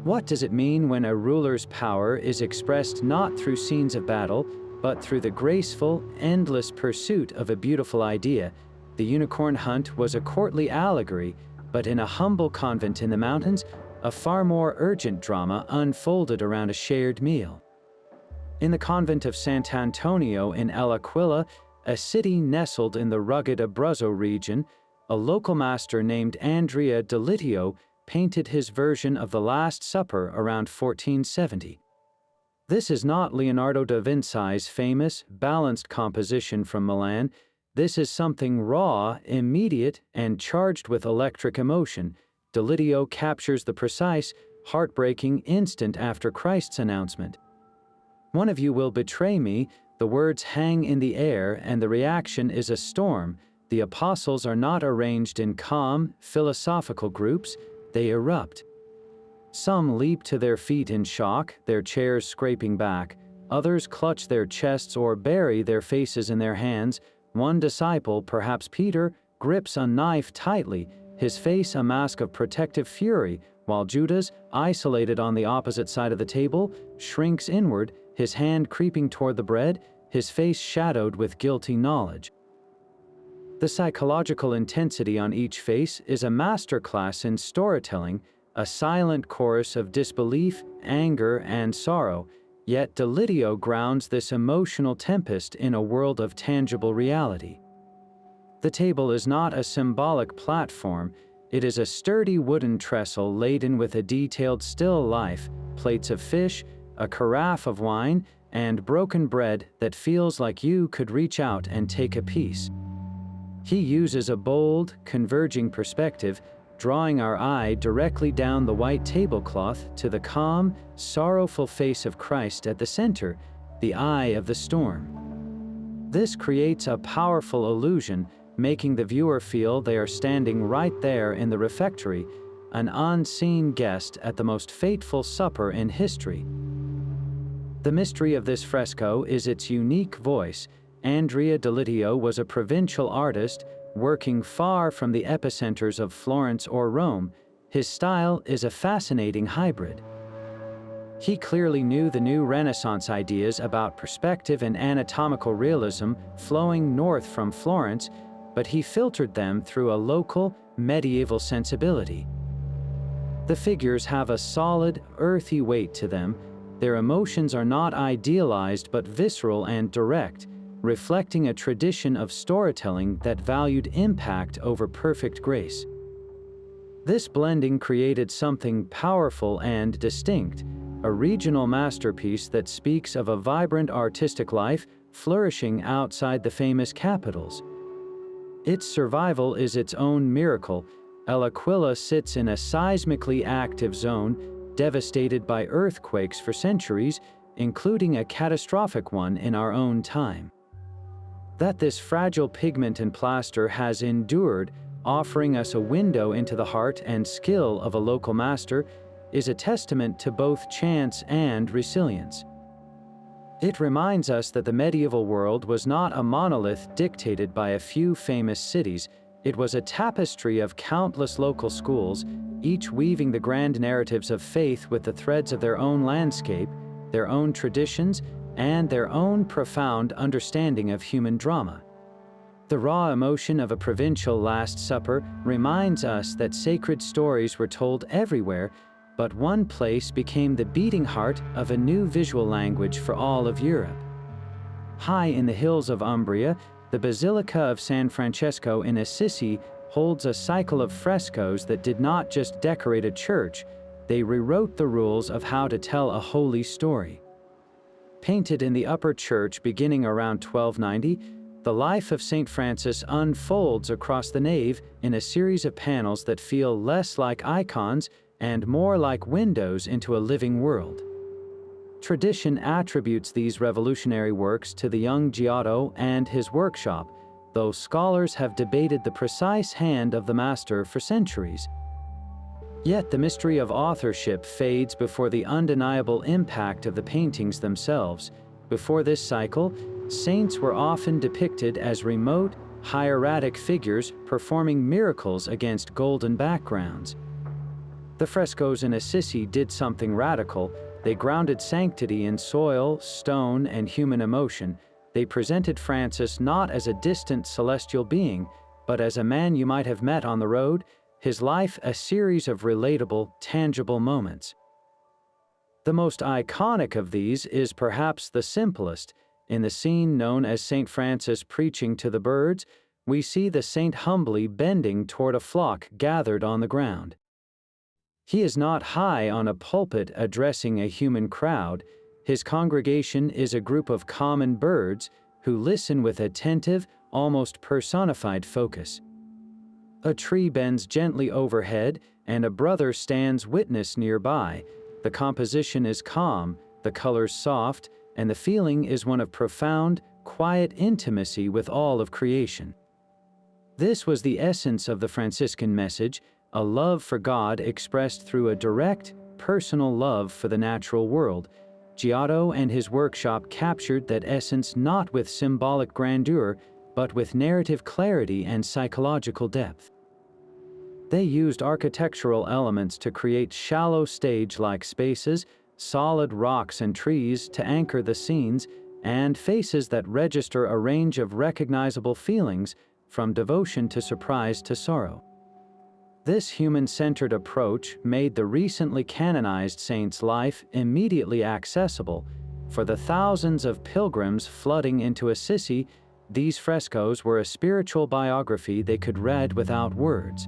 What does it mean when a ruler's power is expressed not through scenes of battle, but through the graceful, endless pursuit of a beautiful idea? The unicorn hunt was a courtly allegory, but in a humble convent in the mountains, a far more urgent drama unfolded around a shared meal. In the convent of Sant'Antonio in El Aquila, a city nestled in the rugged Abruzzo region, a local master named Andrea Delitio painted his version of the Last Supper around 1470. This is not Leonardo da Vinci's famous, balanced composition from Milan. This is something raw, immediate, and charged with electric emotion. Delitio captures the precise, heartbreaking instant after Christ's announcement. "One of you will betray me," the words hang in the air, and the reaction is a storm. The apostles are not arranged in calm, philosophical groups, they erupt. Some leap to their feet in shock, their chairs scraping back. Others clutch their chests or bury their faces in their hands. One disciple, perhaps Peter, grips a knife tightly, his face a mask of protective fury, while Judas, isolated on the opposite side of the table, shrinks inward, his hand creeping toward the bread, his face shadowed with guilty knowledge. The psychological intensity on each face is a masterclass in storytelling, a silent chorus of disbelief, anger, and sorrow, yet Delitio grounds this emotional tempest in a world of tangible reality. The table is not a symbolic platform, it is a sturdy wooden trestle laden with a detailed still life, plates of fish, a carafe of wine, and broken bread that feels like you could reach out and take a piece. He uses a bold, converging perspective, drawing our eye directly down the white tablecloth to the calm, sorrowful face of Christ at the center, the eye of the storm. This creates a powerful illusion, making the viewer feel they are standing right there in the refectory, an unseen guest at the most fateful supper in history. The mystery of this fresco is its unique voice. Andrea Delitio was a provincial artist working far from the epicenters of Florence or Rome. His style is a fascinating hybrid. He clearly knew the new Renaissance ideas about perspective and anatomical realism flowing north from Florence, but he filtered them through a local, medieval sensibility. The figures have a solid, earthy weight to them. Their emotions are not idealized but visceral and direct, reflecting a tradition of storytelling that valued impact over perfect grace. This blending created something powerful and distinct, a regional masterpiece that speaks of a vibrant artistic life flourishing outside the famous capitals. Its survival is its own miracle. L'Aquila sits in a seismically active zone, devastated by earthquakes for centuries, including a catastrophic one in our own time. That this fragile pigment and plaster has endured, offering us a window into the heart and skill of a local master, is a testament to both chance and resilience. It reminds us that the medieval world was not a monolith dictated by a few famous cities. It was a tapestry of countless local schools, each weaving the grand narratives of faith with the threads of their own landscape, their own traditions, and their own profound understanding of human drama. The raw emotion of a provincial Last Supper reminds us that sacred stories were told everywhere, but one place became the beating heart of a new visual language for all of Europe. High in the hills of Umbria, the Basilica of San Francesco in Assisi holds a cycle of frescoes that did not just decorate a church, they rewrote the rules of how to tell a holy story. Painted in the upper church beginning around 1290, the life of St. Francis unfolds across the nave in a series of panels that feel less like icons and more like windows into a living world. Tradition attributes these revolutionary works to the young Giotto and his workshop, though scholars have debated the precise hand of the master for centuries. Yet the mystery of authorship fades before the undeniable impact of the paintings themselves. Before this cycle, saints were often depicted as remote, hieratic figures performing miracles against golden backgrounds. The frescoes in Assisi did something radical. They grounded sanctity in soil, stone, and human emotion. They presented Francis not as a distant celestial being, but as a man you might have met on the road, his life a series of relatable, tangible moments. The most iconic of these is perhaps the simplest. In the scene known as St. Francis preaching to the birds, we see the saint humbly bending toward a flock gathered on the ground. He is not high on a pulpit addressing a human crowd. His congregation is a group of common birds who listen with attentive, almost personified focus. A tree bends gently overhead, and a brother stands witness nearby. The composition is calm, the colors soft, and the feeling is one of profound, quiet intimacy with all of creation. This was the essence of the Franciscan message, a love for God expressed through a direct, personal love for the natural world. Giotto and his workshop captured that essence not with symbolic grandeur, but with narrative clarity and psychological depth. They used architectural elements to create shallow stage-like spaces, solid rocks and trees to anchor the scenes, and faces that register a range of recognizable feelings, from devotion to surprise to sorrow. This human-centered approach made the recently canonized saint's life immediately accessible. For the thousands of pilgrims flooding into Assisi, these frescoes were a spiritual biography they could read without words.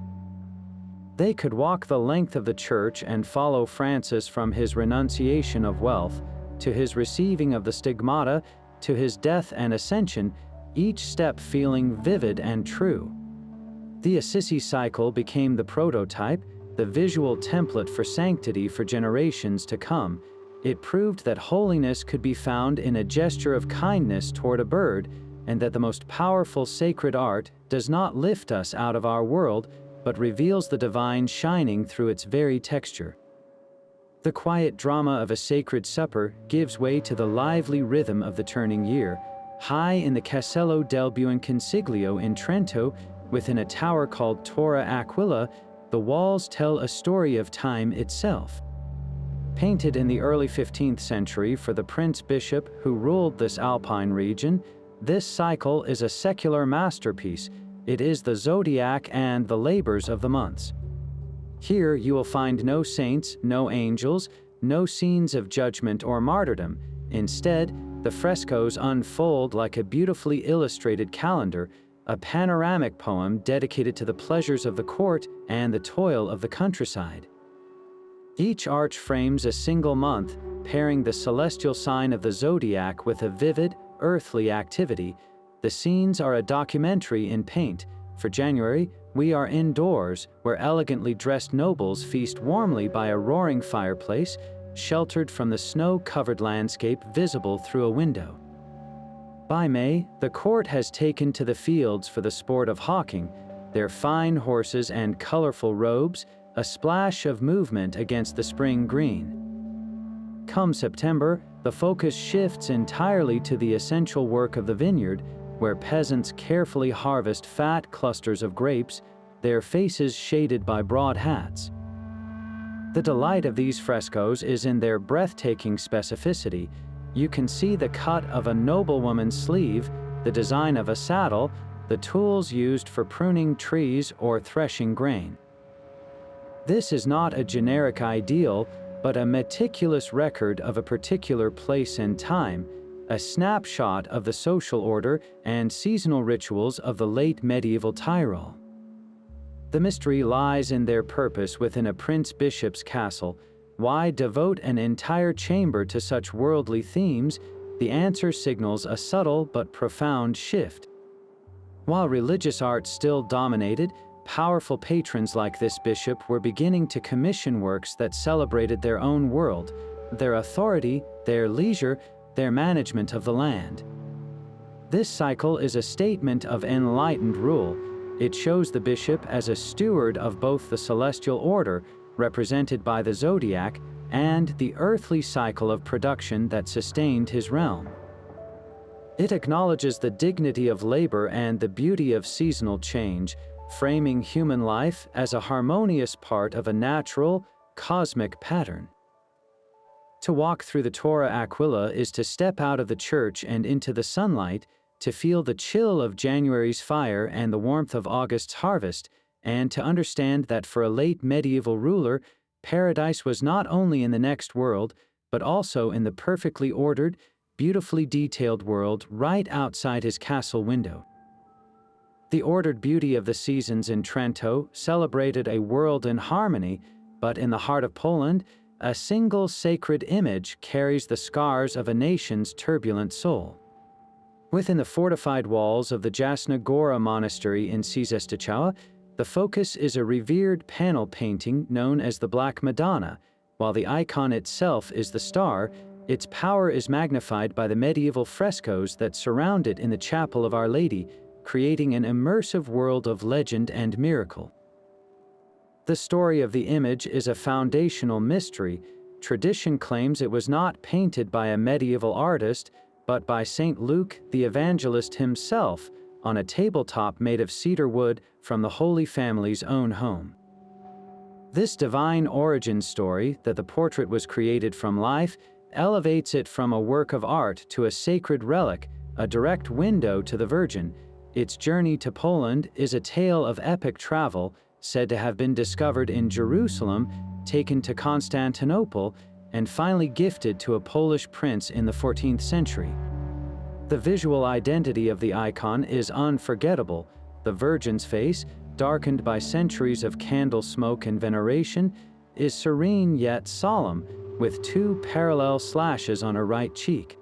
They could walk the length of the church and follow Francis from his renunciation of wealth, to his receiving of the stigmata, to his death and ascension, each step feeling vivid and true. The Assisi cycle became the prototype, the visual template for sanctity for generations to come. It proved that holiness could be found in a gesture of kindness toward a bird, and that the most powerful sacred art does not lift us out of our world, but reveals the divine shining through its very texture. The quiet drama of a sacred supper gives way to the lively rhythm of the turning year. High in the Castello del Buon Consiglio in Trento, within a tower called Torre Aquila, The walls tell a story of time itself. Painted in the early 15th century for the prince-bishop who ruled this Alpine region, this cycle is a secular masterpiece. It is the zodiac and the labors of the months. Here you will find no saints, no angels, no scenes of judgment or martyrdom. Instead, the frescoes unfold like a beautifully illustrated calendar, a panoramic poem dedicated to the pleasures of the court and the toil of the countryside. Each arch frames a single month, pairing the celestial sign of the zodiac with a vivid, earthly activity. The scenes are a documentary in paint. For January, we are indoors, where elegantly dressed nobles feast warmly by a roaring fireplace, sheltered from the snow-covered landscape visible through a window. By May, the court has taken to the fields for the sport of hawking, their fine horses and colorful robes, a splash of movement against the spring green. Come September, the focus shifts entirely to the essential work of the vineyard, where peasants carefully harvest fat clusters of grapes, their faces shaded by broad hats. The delight of these frescoes is in their breathtaking specificity. You can see the cut of a noblewoman's sleeve, the design of a saddle, the tools used for pruning trees or threshing grain. This is not a generic ideal, but a meticulous record of a particular place and time, a snapshot of the social order and seasonal rituals of the late medieval Tyrol. The mystery lies in their purpose within a prince-bishop's castle. Why devote an entire chamber to such worldly themes? The answer signals a subtle but profound shift. While religious art still dominated, powerful patrons like this bishop were beginning to commission works that celebrated their own world, their authority, their leisure, their management of the land. This cycle is a statement of enlightened rule. It shows the bishop as a steward of both the celestial order, represented by the zodiac, and the earthly cycle of production that sustained his realm. It acknowledges the dignity of labor and the beauty of seasonal change, framing human life as a harmonious part of a natural, cosmic pattern. To walk through the Torah Aquila is to step out of the church and into the sunlight, to feel the chill of January's fire and the warmth of August's harvest, and to understand that for a late medieval ruler, paradise was not only in the next world, but also in the perfectly ordered, beautifully detailed world right outside his castle window. The ordered beauty of the seasons in Trento celebrated a world in harmony, but in the heart of Poland, a single sacred image carries the scars of a nation's turbulent soul. Within the fortified walls of the Jasna Gora Monastery in Sistine, the focus is a revered panel painting known as the Black Madonna. While the icon itself is the star, its power is magnified by the medieval frescoes that surround it in the Chapel of Our Lady, creating an immersive world of legend and miracle. The story of the image is a foundational mystery. Tradition claims it was not painted by a medieval artist, but by St. Luke the Evangelist himself on a tabletop made of cedar wood from the Holy Family's own home. This divine origin story, that the portrait was created from life, elevates it from a work of art to a sacred relic, a direct window to the Virgin. Its journey to Poland is a tale of epic travel, said to have been discovered in Jerusalem, taken to Constantinople, and finally gifted to a Polish prince in the 14th century. The visual identity of the icon is unforgettable. The Virgin's face, darkened by centuries of candle smoke and veneration, is serene yet solemn, with two parallel slashes on her right cheek.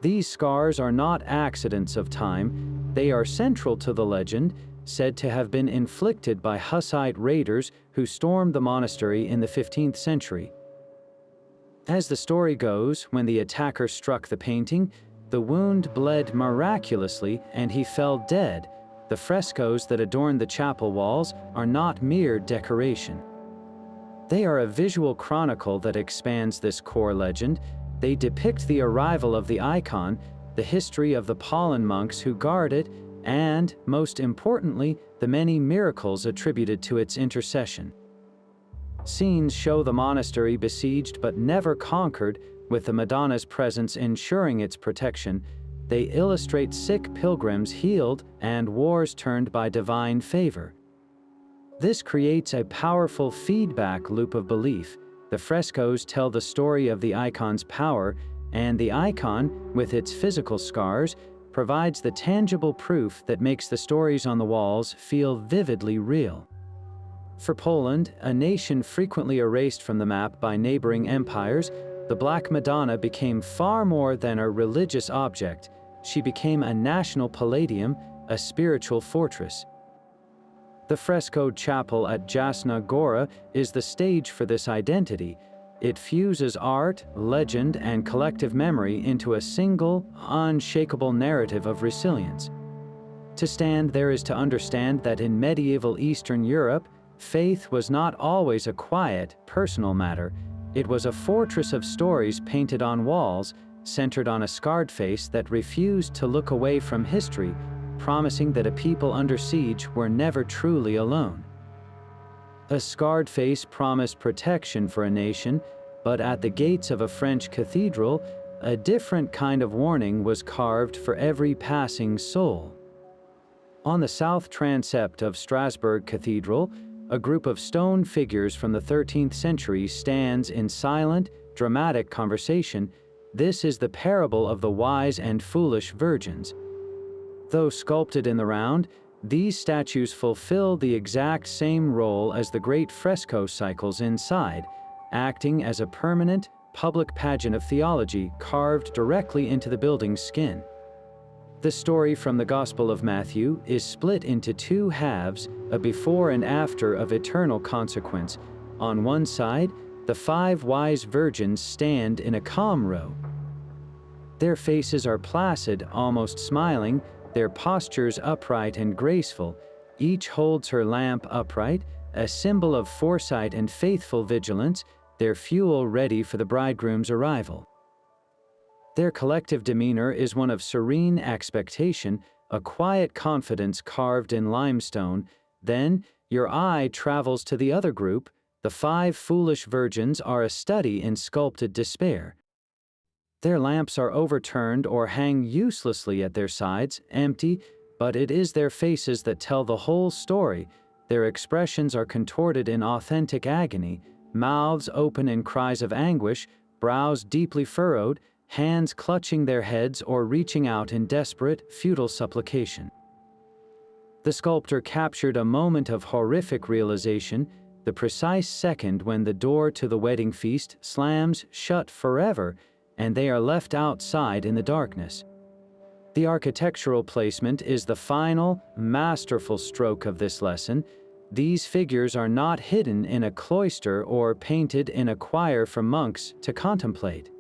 These scars are not accidents of time. They are central to the legend, said to have been inflicted by Hussite raiders who stormed the monastery in the 15th century. As the story goes, when the attacker struck the painting, the wound bled miraculously and he fell dead. The frescoes that adorn the chapel walls are not mere decoration. They are a visual chronicle that expands this core legend. They depict the arrival of the icon, the history of the Pauline monks who guard it, and, most importantly, the many miracles attributed to its intercession. Scenes show the monastery besieged but never conquered, with the Madonna's presence ensuring its protection. They illustrate sick pilgrims healed and wars turned by divine favor. This creates a powerful feedback loop of belief. The frescoes tell the story of the icon's power, and the icon, with its physical scars, provides the tangible proof that makes the stories on the walls feel vividly real. For Poland, a nation frequently erased from the map by neighboring empires, the Black Madonna became far more than a religious object. She became a national palladium, a spiritual fortress. The frescoed chapel at Jasna Gora is the stage for this identity. It fuses art, legend, and collective memory into a single, unshakable narrative of resilience. To stand there is to understand that in medieval Eastern Europe, faith was not always a quiet, personal matter. It was a fortress of stories painted on walls, centered on a scarred face that refused to look away from history, promising that a people under siege were never truly alone. A scarred face promised protection for a nation, but at the gates of a French cathedral, a different kind of warning was carved for every passing soul. On the south transept of Strasbourg Cathedral, a group of stone figures from the 13th century stands in silent, dramatic conversation. This is the parable of the wise and foolish virgins. Though sculpted in the round, these statues fulfill the exact same role as the great fresco cycles inside, acting as a permanent, public pageant of theology carved directly into the building's skin. The story from the Gospel of Matthew is split into two halves, a before and after of eternal consequence. On one side, the 5 wise virgins stand in a calm row. Their faces are placid, almost smiling, their postures upright and graceful. Each holds her lamp upright, a symbol of foresight and faithful vigilance, their fuel ready for the bridegroom's arrival. Their collective demeanor is one of serene expectation, a quiet confidence carved in limestone. Then, your eye travels to the other group. The 5 foolish virgins are a study in sculpted despair. Their lamps are overturned or hang uselessly at their sides, empty, but it is their faces that tell the whole story. Their expressions are contorted in authentic agony, mouths open in cries of anguish, brows deeply furrowed, hands clutching their heads or reaching out in desperate, futile supplication. The sculptor captured a moment of horrific realization, the precise second when the door to the wedding feast slams shut forever, and they are left outside in the darkness. The architectural placement is the final, masterful stroke of this lesson. These figures are not hidden in a cloister or painted in a choir for monks to contemplate.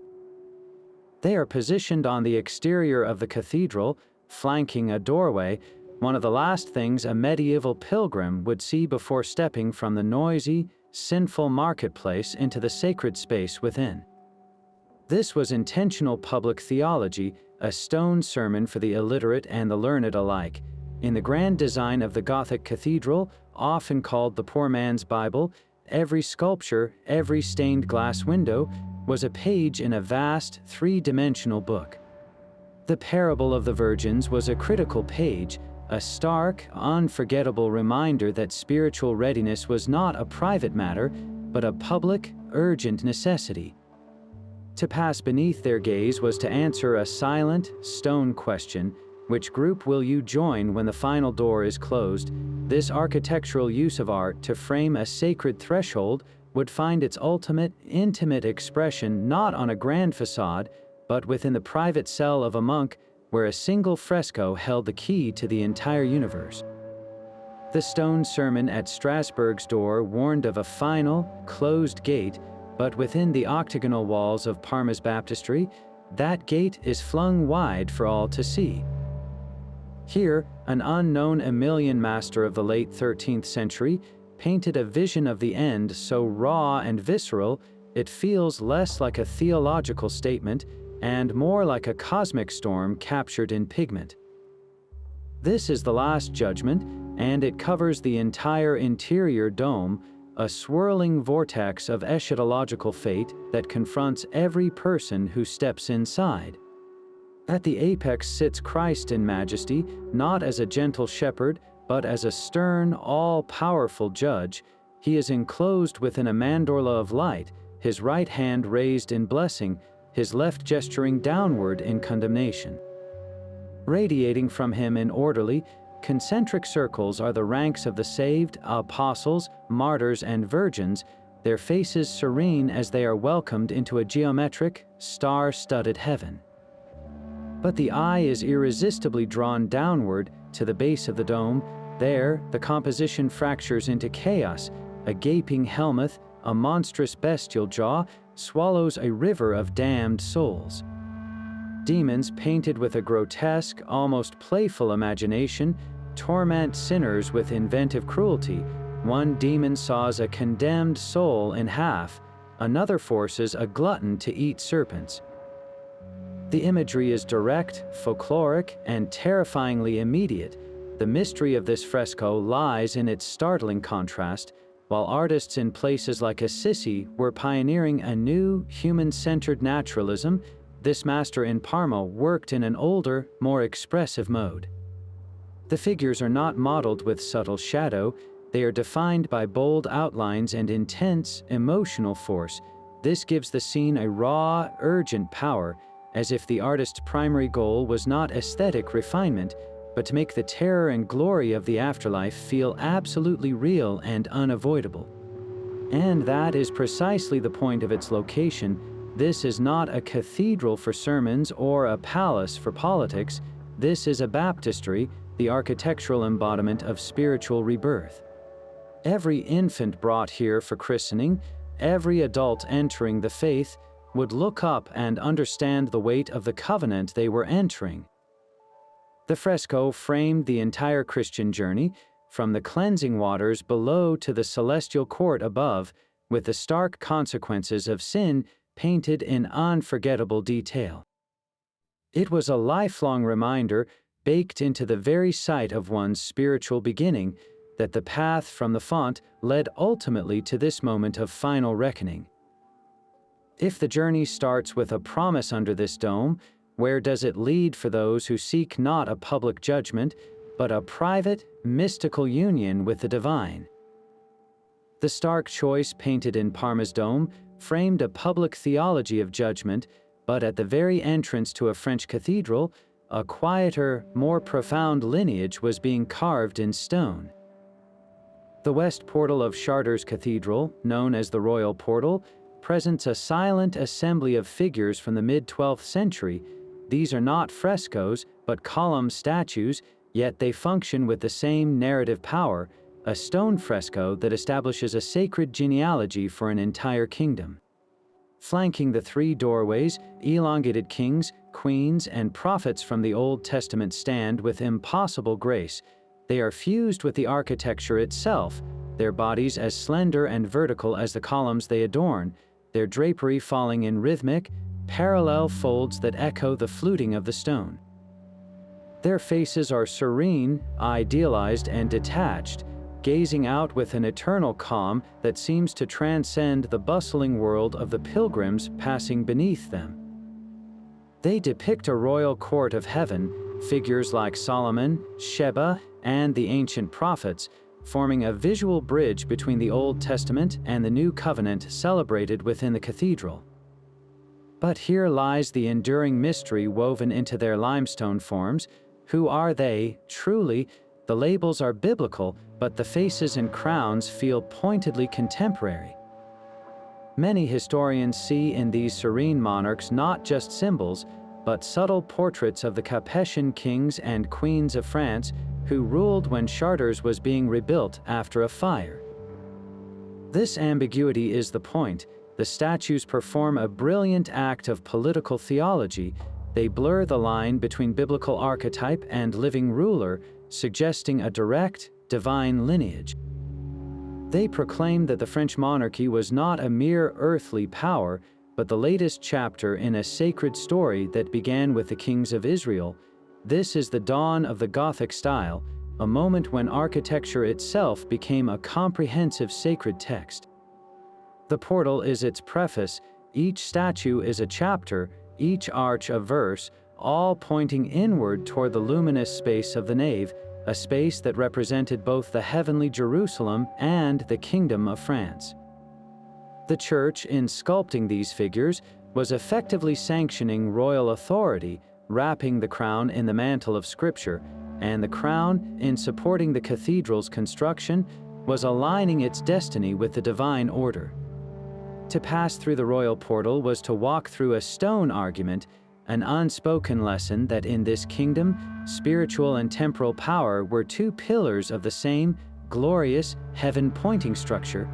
They are positioned on the exterior of the cathedral, flanking a doorway, one of the last things a medieval pilgrim would see before stepping from the noisy, sinful marketplace into the sacred space within. This was intentional public theology, a stone sermon for the illiterate and the learned alike. In the grand design of the Gothic cathedral, often called the poor man's Bible, every sculpture, every stained glass window, was a page in a vast, 3-dimensional book. The parable of the virgins was a critical page, a stark, unforgettable reminder that spiritual readiness was not a private matter, but a public, urgent necessity. To pass beneath their gaze was to answer a silent, stone question: which group will you join when the final door is closed? This architectural use of art to frame a sacred threshold would find its ultimate, intimate expression not on a grand facade, but within the private cell of a monk, where a single fresco held the key to the entire universe. The stone sermon at Strasbourg's door warned of a final, closed gate, but within the octagonal walls of Parma's baptistry, that gate is flung wide for all to see. Here, an unknown Emilian master of the late 13th century painted a vision of the end so raw and visceral it feels less like a theological statement and more like a cosmic storm captured in pigment. This is the Last Judgment, and it covers the entire interior dome, a swirling vortex of eschatological fate that confronts every person who steps inside. At the apex sits Christ in majesty, not as a gentle shepherd, but as a stern, all-powerful judge. He is enclosed within a mandorla of light, his right hand raised in blessing, his left gesturing downward in condemnation. Radiating from him in orderly, concentric circles are the ranks of the saved, apostles, martyrs, and virgins, their faces serene as they are welcomed into a geometric, star-studded heaven. But the eye is irresistibly drawn downward to the base of the dome. There, the composition fractures into chaos. A gaping helmet, a monstrous bestial jaw, swallows a river of damned souls. Demons painted with a grotesque, almost playful imagination torment sinners with inventive cruelty. One demon saws a condemned soul in half, another forces a glutton to eat serpents. The imagery is direct, folkloric, and terrifyingly immediate. The mystery of this fresco lies in its startling contrast. While artists in places like Assisi were pioneering a new, human-centered naturalism, this master in Parma worked in an older, more expressive mode. The figures are not modeled with subtle shadow, they are defined by bold outlines and intense, emotional force. This gives the scene a raw, urgent power, as if the artist's primary goal was not aesthetic refinement, but to make the terror and glory of the afterlife feel absolutely real and unavoidable. And that is precisely the point of its location. This is not a cathedral for sermons or a palace for politics. This is a baptistry, the architectural embodiment of spiritual rebirth. Every infant brought here for christening, every adult entering the faith, would look up and understand the weight of the covenant they were entering. The fresco framed the entire Christian journey, from the cleansing waters below to the celestial court above, with the stark consequences of sin painted in unforgettable detail. It was a lifelong reminder, baked into the very site of one's spiritual beginning, that the path from the font led ultimately to this moment of final reckoning. If the journey starts with a promise under this dome, where does it lead for those who seek not a public judgment, but a private, mystical union with the divine? The stark choice painted in Parma's dome framed a public theology of judgment, but at the very entrance to a French cathedral, a quieter, more profound lineage was being carved in stone. The west portal of Chartres Cathedral, known as the Royal Portal, presents a silent assembly of figures from the mid-12th century. These are not frescoes, but column statues, yet they function with the same narrative power, a stone fresco that establishes a sacred genealogy for an entire kingdom. Flanking the three doorways, elongated kings, queens, and prophets from the Old Testament stand with impossible grace. They are fused with the architecture itself, their bodies as slender and vertical as the columns they adorn, their drapery falling in rhythmic, parallel folds that echo the fluting of the stone. Their faces are serene, idealized, and detached, gazing out with an eternal calm that seems to transcend the bustling world of the pilgrims passing beneath them. They depict a royal court of heaven, figures like Solomon, Sheba, and the ancient prophets, forming a visual bridge between the Old Testament and the New Covenant celebrated within the cathedral. But here lies the enduring mystery woven into their limestone forms. Who are they, truly? The labels are biblical, but the faces and crowns feel pointedly contemporary. Many historians see in these serene monarchs not just symbols, but subtle portraits of the Capetian kings and queens of France who ruled when Chartres was being rebuilt after a fire. This ambiguity is the point. The statues perform a brilliant act of political theology. They blur the line between biblical archetype and living ruler, suggesting a direct, divine lineage. They proclaim that the French monarchy was not a mere earthly power, but the latest chapter in a sacred story that began with the kings of Israel. This is the dawn of the Gothic style, a moment when architecture itself became a comprehensive sacred text. The portal is its preface, each statue is a chapter, each arch a verse, all pointing inward toward the luminous space of the nave, a space that represented both the heavenly Jerusalem and the Kingdom of France. The Church, in sculpting these figures, was effectively sanctioning royal authority, wrapping the crown in the mantle of Scripture, and the crown, in supporting the cathedral's construction, was aligning its destiny with the divine order. To pass through the royal portal was to walk through a stone argument, an unspoken lesson that in this kingdom, spiritual and temporal power were two pillars of the same glorious, heaven-pointing structure.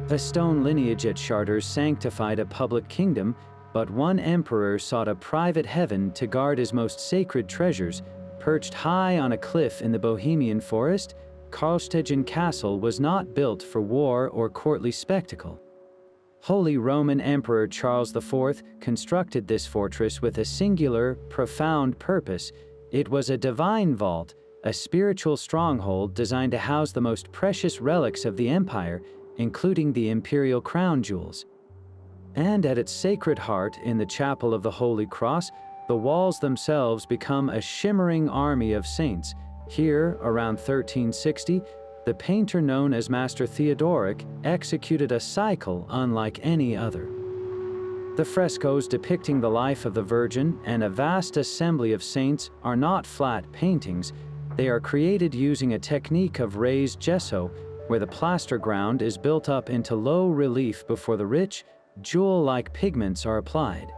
A stone lineage at Chartres sanctified a public kingdom, but one emperor sought a private heaven to guard his most sacred treasures. Perched high on a cliff in the Bohemian forest, Karlstegen Castle was not built for war or courtly spectacle. Holy Roman Emperor Charles IV constructed this fortress with a singular, profound purpose. It was a divine vault, a spiritual stronghold designed to house the most precious relics of the empire, including the imperial crown jewels. And at its sacred heart, in the Chapel of the Holy Cross, the walls themselves become a shimmering army of saints. Here, around 1360, the painter known as Master Theodoric executed a cycle unlike any other. The frescoes depicting the life of the Virgin and a vast assembly of saints are not flat paintings. They are created using a technique of raised gesso, where the plaster ground is built up into low relief before the rich, jewel-like pigments are applied.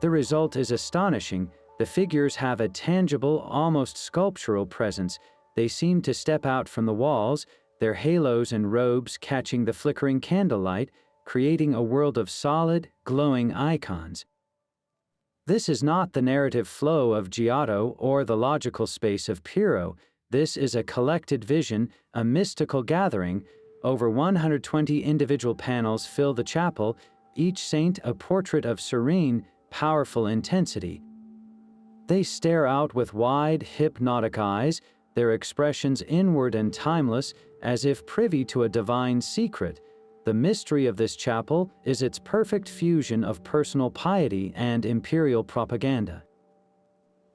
The result is astonishing. The figures have a tangible, almost sculptural presence. They seem to step out from the walls, their halos and robes catching the flickering candlelight, creating a world of solid, glowing icons. This is not the narrative flow of Giotto or the logical space of Piero. This is a collected vision, a mystical gathering. Over 120 individual panels fill the chapel, each saint a portrait of serene, powerful intensity. They stare out with wide, hypnotic eyes, their expressions inward and timeless, as if privy to a divine secret. The mystery of this chapel is its perfect fusion of personal piety and imperial propaganda.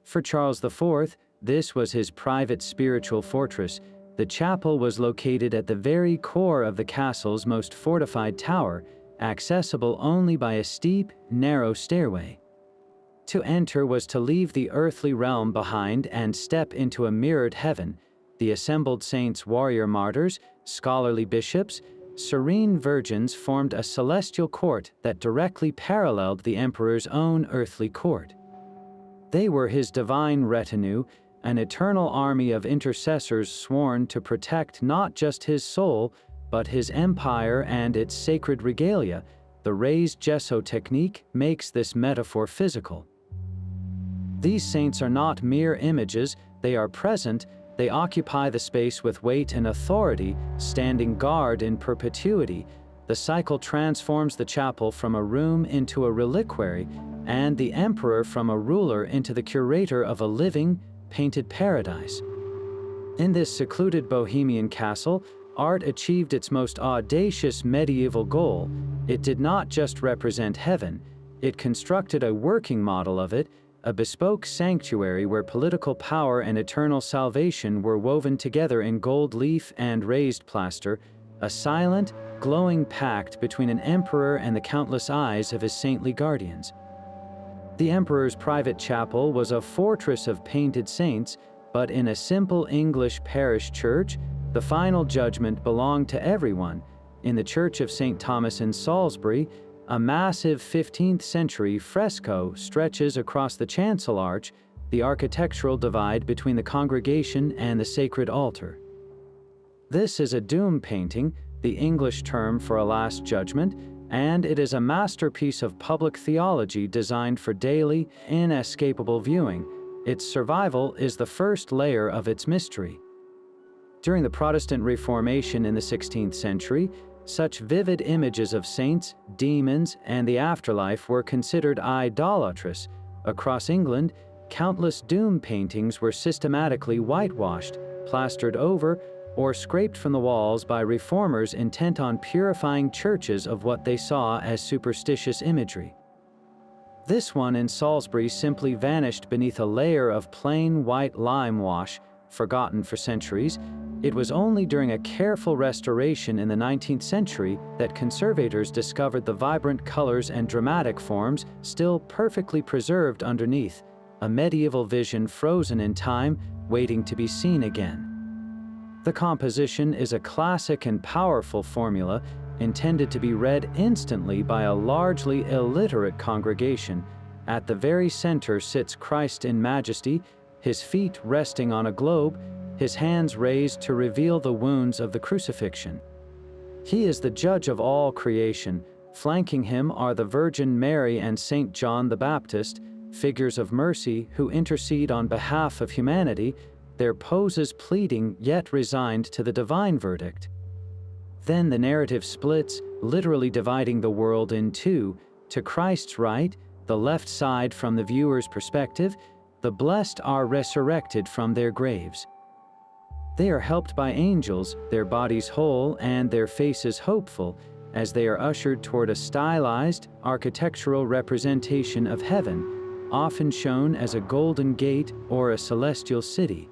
For Charles IV, this was his private spiritual fortress. The chapel was located at the very core of the castle's most fortified tower, accessible only by a steep, narrow stairway. To enter was to leave the earthly realm behind and step into a mirrored heaven. The assembled saints, warrior martyrs, scholarly bishops, serene virgins formed a celestial court that directly paralleled the emperor's own earthly court. They were his divine retinue, an eternal army of intercessors sworn to protect not just his soul, but his empire and its sacred regalia. The raised gesso technique makes this metaphor physical. These saints are not mere images, they are present, they occupy the space with weight and authority, standing guard in perpetuity. The cycle transforms the chapel from a room into a reliquary, and the emperor from a ruler into the curator of a living, painted paradise. In this secluded Bohemian castle, art achieved its most audacious medieval goal. It did not just represent heaven, it constructed a working model of it, a bespoke sanctuary where political power and eternal salvation were woven together in gold leaf and raised plaster, a silent, glowing pact between an emperor and the countless eyes of his saintly guardians. The emperor's private chapel was a fortress of painted saints, but in a simple English parish church, the final judgment belonged to everyone. In the Church of St. Thomas in Salisbury, a massive 15th century fresco stretches across the chancel arch, the architectural divide between the congregation and the sacred altar. This is a doom painting, the English term for a last judgment, and it is a masterpiece of public theology designed for daily, inescapable viewing. Its survival is the first layer of its mystery. During the Protestant Reformation in the 16th century, such vivid images of saints, demons, and the afterlife were considered idolatrous. Across England, Countless doom paintings were systematically whitewashed, plastered over, or scraped from the walls by reformers intent on purifying churches of what they saw as superstitious imagery. This one in Salisbury simply vanished beneath a layer of plain white lime wash, forgotten for centuries. It was only during a careful restoration in the 19th century that conservators discovered the vibrant colors and dramatic forms still perfectly preserved underneath, a medieval vision frozen in time, waiting to be seen again. The composition is a classic and powerful formula intended to be read instantly by a largely illiterate congregation. At the very center sits Christ in majesty, his feet resting on a globe, his hands raised to reveal the wounds of the crucifixion. He is the judge of all creation. Flanking him are the Virgin Mary and Saint John the Baptist, figures of mercy who intercede on behalf of humanity, their poses pleading yet resigned to the divine verdict. Then the narrative splits, literally dividing the world in two. To Christ's right, the left side from the viewer's perspective, the blessed are resurrected from their graves. They are helped by angels, their bodies whole and their faces hopeful, as they are ushered toward a stylized, architectural representation of heaven, often shown as a golden gate or a celestial city.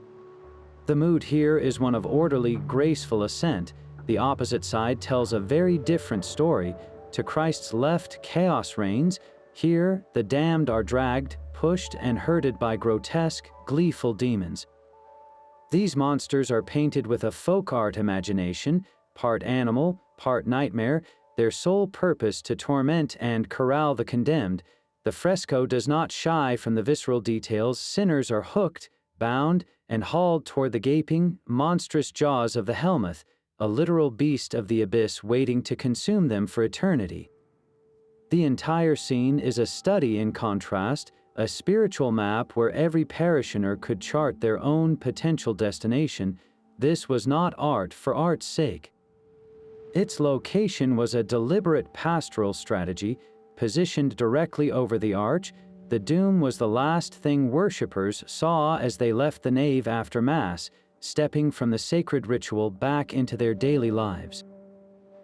The mood here is one of orderly, graceful ascent. The opposite side tells a very different story. To Christ's left, chaos reigns. Here, the damned are dragged, pushed, and herded by grotesque, gleeful demons. These monsters are painted with a folk art imagination, part animal, part nightmare, their sole purpose to torment and corral the condemned. The fresco does not shy from the visceral details. Sinners are hooked, bound, and hauled toward the gaping, monstrous jaws of the Helmuth, a literal beast of the abyss waiting to consume them for eternity. The entire scene is a study in contrast, a spiritual map where every parishioner could chart their own potential destination. This was not art for art's sake. Its location was a deliberate pastoral strategy, positioned directly over the arch. The doom was the last thing worshippers saw as they left the nave after Mass, stepping from the sacred ritual back into their daily lives.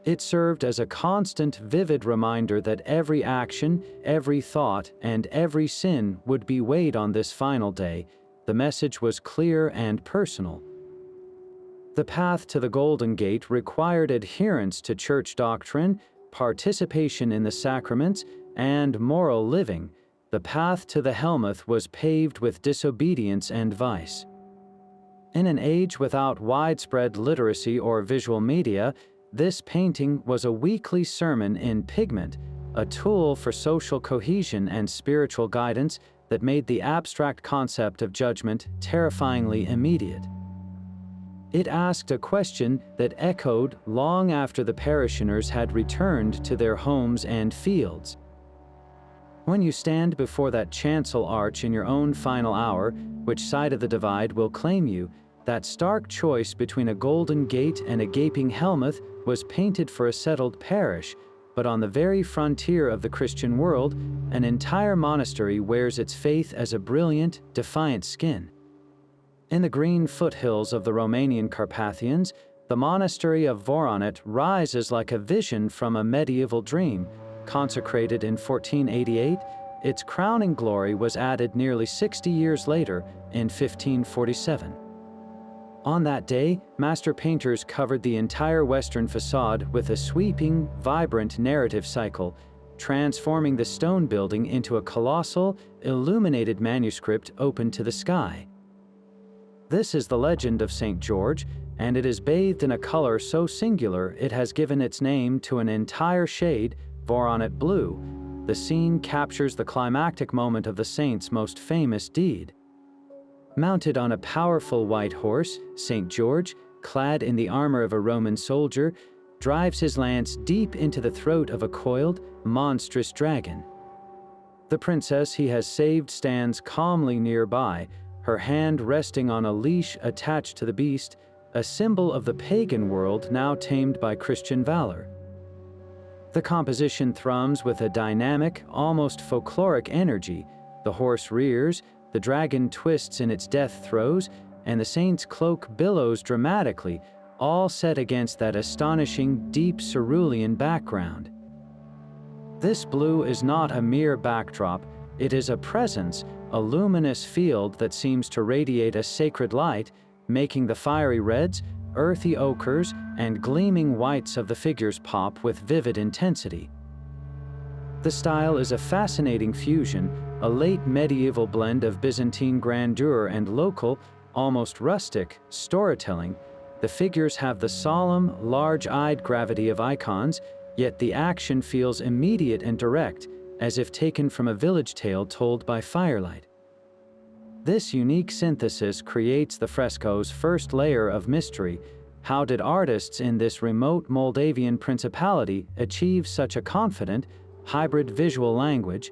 It served as a constant, vivid reminder that every action, every thought, and every sin would be weighed on this final day. The message was clear and personal. The path to the Golden Gate required adherence to church doctrine, participation in the sacraments, and moral living. The path to the Helmuth was paved with disobedience and vice. In an age without widespread literacy or visual media, this painting was a weekly sermon in pigment, a tool for social cohesion and spiritual guidance that made the abstract concept of judgment terrifyingly immediate. It asked a question that echoed long after the parishioners had returned to their homes and fields. When you stand before that chancel arch in your own final hour, which side of the divide will claim you? That stark choice between a golden gate and a gaping Helmuth was painted for a settled parish, but on the very frontier of the Christian world, an entire monastery wears its faith as a brilliant, defiant skin. In the green foothills of the Romanian Carpathians, the monastery of Voronet rises like a vision from a medieval dream. Consecrated in 1488, its crowning glory was added nearly 60 years later, in 1547. On that day, master painters covered the entire western facade with a sweeping, vibrant narrative cycle, transforming the stone building into a colossal, illuminated manuscript open to the sky. This is the legend of St. George, and it is bathed in a color so singular it has given its name to an entire shade, Voronet blue. The scene captures the climactic moment of the saint's most famous deed. Mounted on a powerful white horse, St. George, clad in the armor of a Roman soldier, drives his lance deep into the throat of a coiled, monstrous dragon. The princess he has saved stands calmly nearby, her hand resting on a leash attached to the beast, a symbol of the pagan world now tamed by Christian valor. The composition thrums with a dynamic, almost folkloric energy. The horse rears, the dragon twists in its death throes, and the saint's cloak billows dramatically, all set against that astonishing, deep cerulean background. This blue is not a mere backdrop, it is a presence, a luminous field that seems to radiate a sacred light, making the fiery reds, earthy ochres, and gleaming whites of the figures pop with vivid intensity. The style is a fascinating fusion, a late medieval blend of Byzantine grandeur and local, almost rustic, storytelling. The figures have the solemn, large-eyed gravity of icons, yet the action feels immediate and direct, as if taken from a village tale told by firelight. This unique synthesis creates the fresco's first layer of mystery. How did artists in this remote Moldavian principality achieve such a confident, hybrid visual language?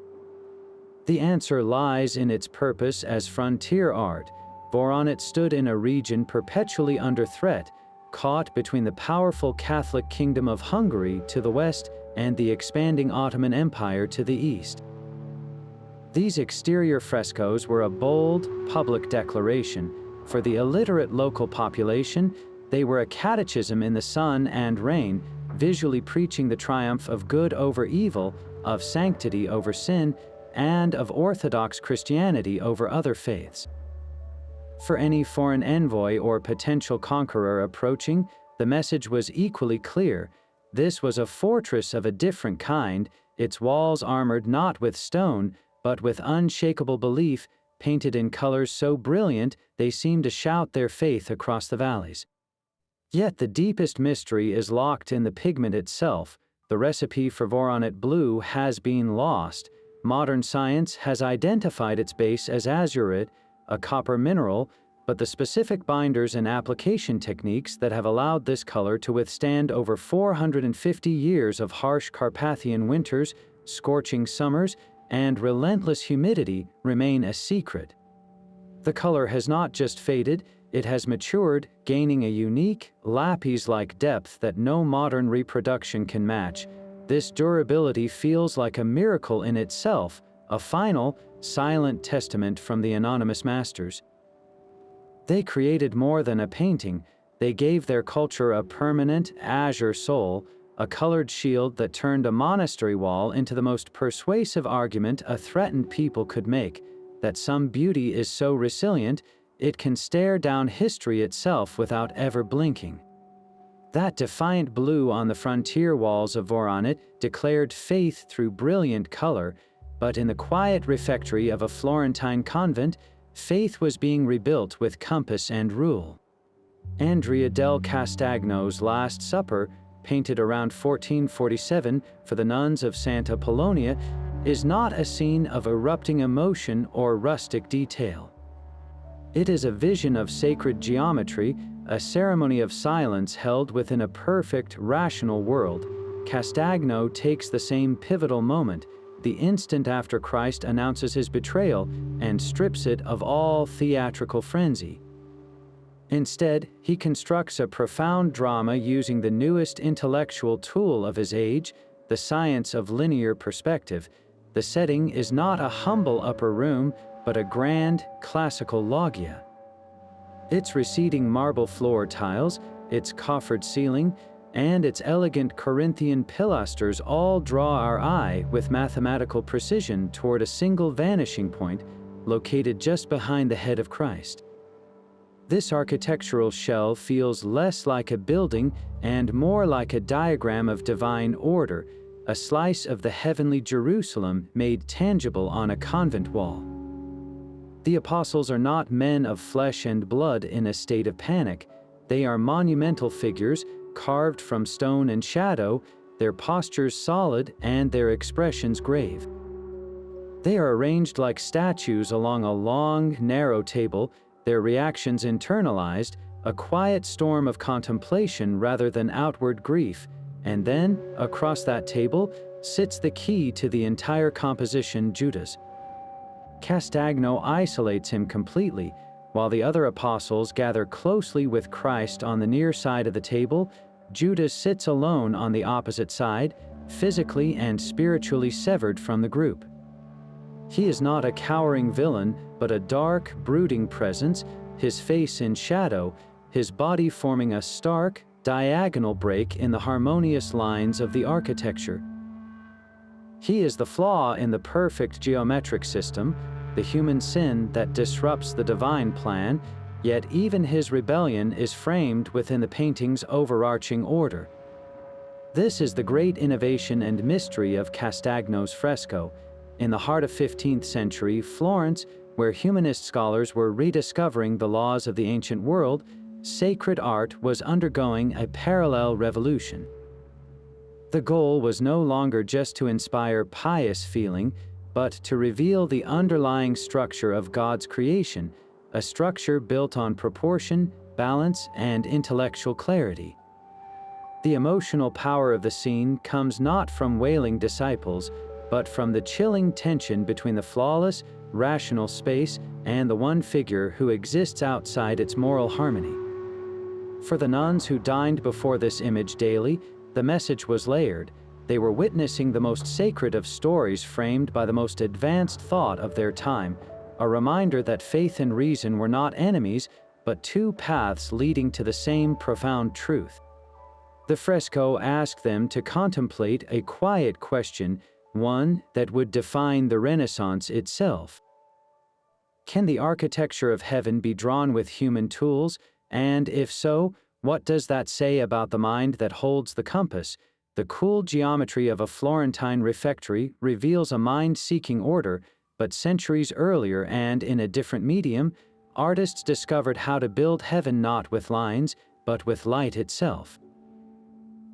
The answer lies in its purpose as frontier art. Voronezh stood in a region perpetually under threat, caught between the powerful Catholic Kingdom of Hungary to the west and the expanding Ottoman Empire to the east. These exterior frescoes were a bold, public declaration. For the illiterate local population, they were a catechism in the sun and rain, visually preaching the triumph of good over evil, of sanctity over sin, and of Orthodox Christianity over other faiths. For any foreign envoy or potential conqueror approaching, the message was equally clear. This was a fortress of a different kind, its walls armored not with stone, but with unshakable belief, painted in colors so brilliant they seemed to shout their faith across the valleys. Yet the deepest mystery is locked in the pigment itself. The recipe for Voronezh blue has been lost. Modern science has identified its base as azurite, a copper mineral, but the specific binders and application techniques that have allowed this color to withstand over 450 years of harsh Carpathian winters, scorching summers, and relentless humidity remain a secret. The color has not just faded, it has matured, gaining a unique, lapis-like depth that no modern reproduction can match. This durability feels like a miracle in itself, a final, silent testament from the anonymous masters. They created more than a painting, they gave their culture a permanent, azure soul, a colored shield that turned a monastery wall into the most persuasive argument a threatened people could make, that some beauty is so resilient, it can stare down history itself without ever blinking. That defiant blue on the frontier walls of Voronezh declared faith through brilliant color, but in the quiet refectory of a Florentine convent, faith was being rebuilt with compass and rule. Andrea del Castagno's Last Supper, painted around 1447 for the nuns of Santa Polonia, is not a scene of erupting emotion or rustic detail. It is a vision of sacred geometry, a ceremony of silence held within a perfect, rational world. Castagno takes the same pivotal moment, the instant after Christ announces his betrayal, and strips it of all theatrical frenzy. Instead, he constructs a profound drama using the newest intellectual tool of his age, the science of linear perspective. The setting is not a humble upper room, but a grand, classical loggia. Its receding marble floor tiles, its coffered ceiling, and its elegant Corinthian pilasters all draw our eye with mathematical precision toward a single vanishing point located just behind the head of Christ. This architectural shell feels less like a building and more like a diagram of divine order, a slice of the heavenly Jerusalem made tangible on a convent wall. The apostles are not men of flesh and blood in a state of panic. They are monumental figures, carved from stone and shadow, their postures solid and their expressions grave. They are arranged like statues along a long, narrow table, their reactions internalized, a quiet storm of contemplation rather than outward grief, and then, across that table, sits the key to the entire composition, Judas. Castagno isolates him completely, while the other apostles gather closely with Christ on the near side of the table. Judas sits alone on the opposite side, physically and spiritually severed from the group. He is not a cowering villain, but a dark, brooding presence, his face in shadow, his body forming a stark, diagonal break in the harmonious lines of the architecture. He is the flaw in the perfect geometric system, the human sin that disrupts the divine plan, yet even his rebellion is framed within the painting's overarching order. This is the great innovation and mystery of Castagno's fresco. In the heart of 15th century Florence, where humanist scholars were rediscovering the laws of the ancient world, sacred art was undergoing a parallel revolution. The goal was no longer just to inspire pious feeling, but to reveal the underlying structure of God's creation, a structure built on proportion, balance, and intellectual clarity. The emotional power of the scene comes not from wailing disciples, but from the chilling tension between the flawless, rational space and the one figure who exists outside its moral harmony. For the nuns who dined before this image daily, the message was layered. They were witnessing the most sacred of stories framed by the most advanced thought of their time, a reminder that faith and reason were not enemies, but two paths leading to the same profound truth. The fresco asked them to contemplate a quiet question, one that would define the Renaissance itself. Can the architecture of heaven be drawn with human tools? And if so, what does that say about the mind that holds the compass? The cool geometry of a Florentine refectory reveals a mind-seeking order, but centuries earlier and in a different medium, artists discovered how to build heaven not with lines, but with light itself.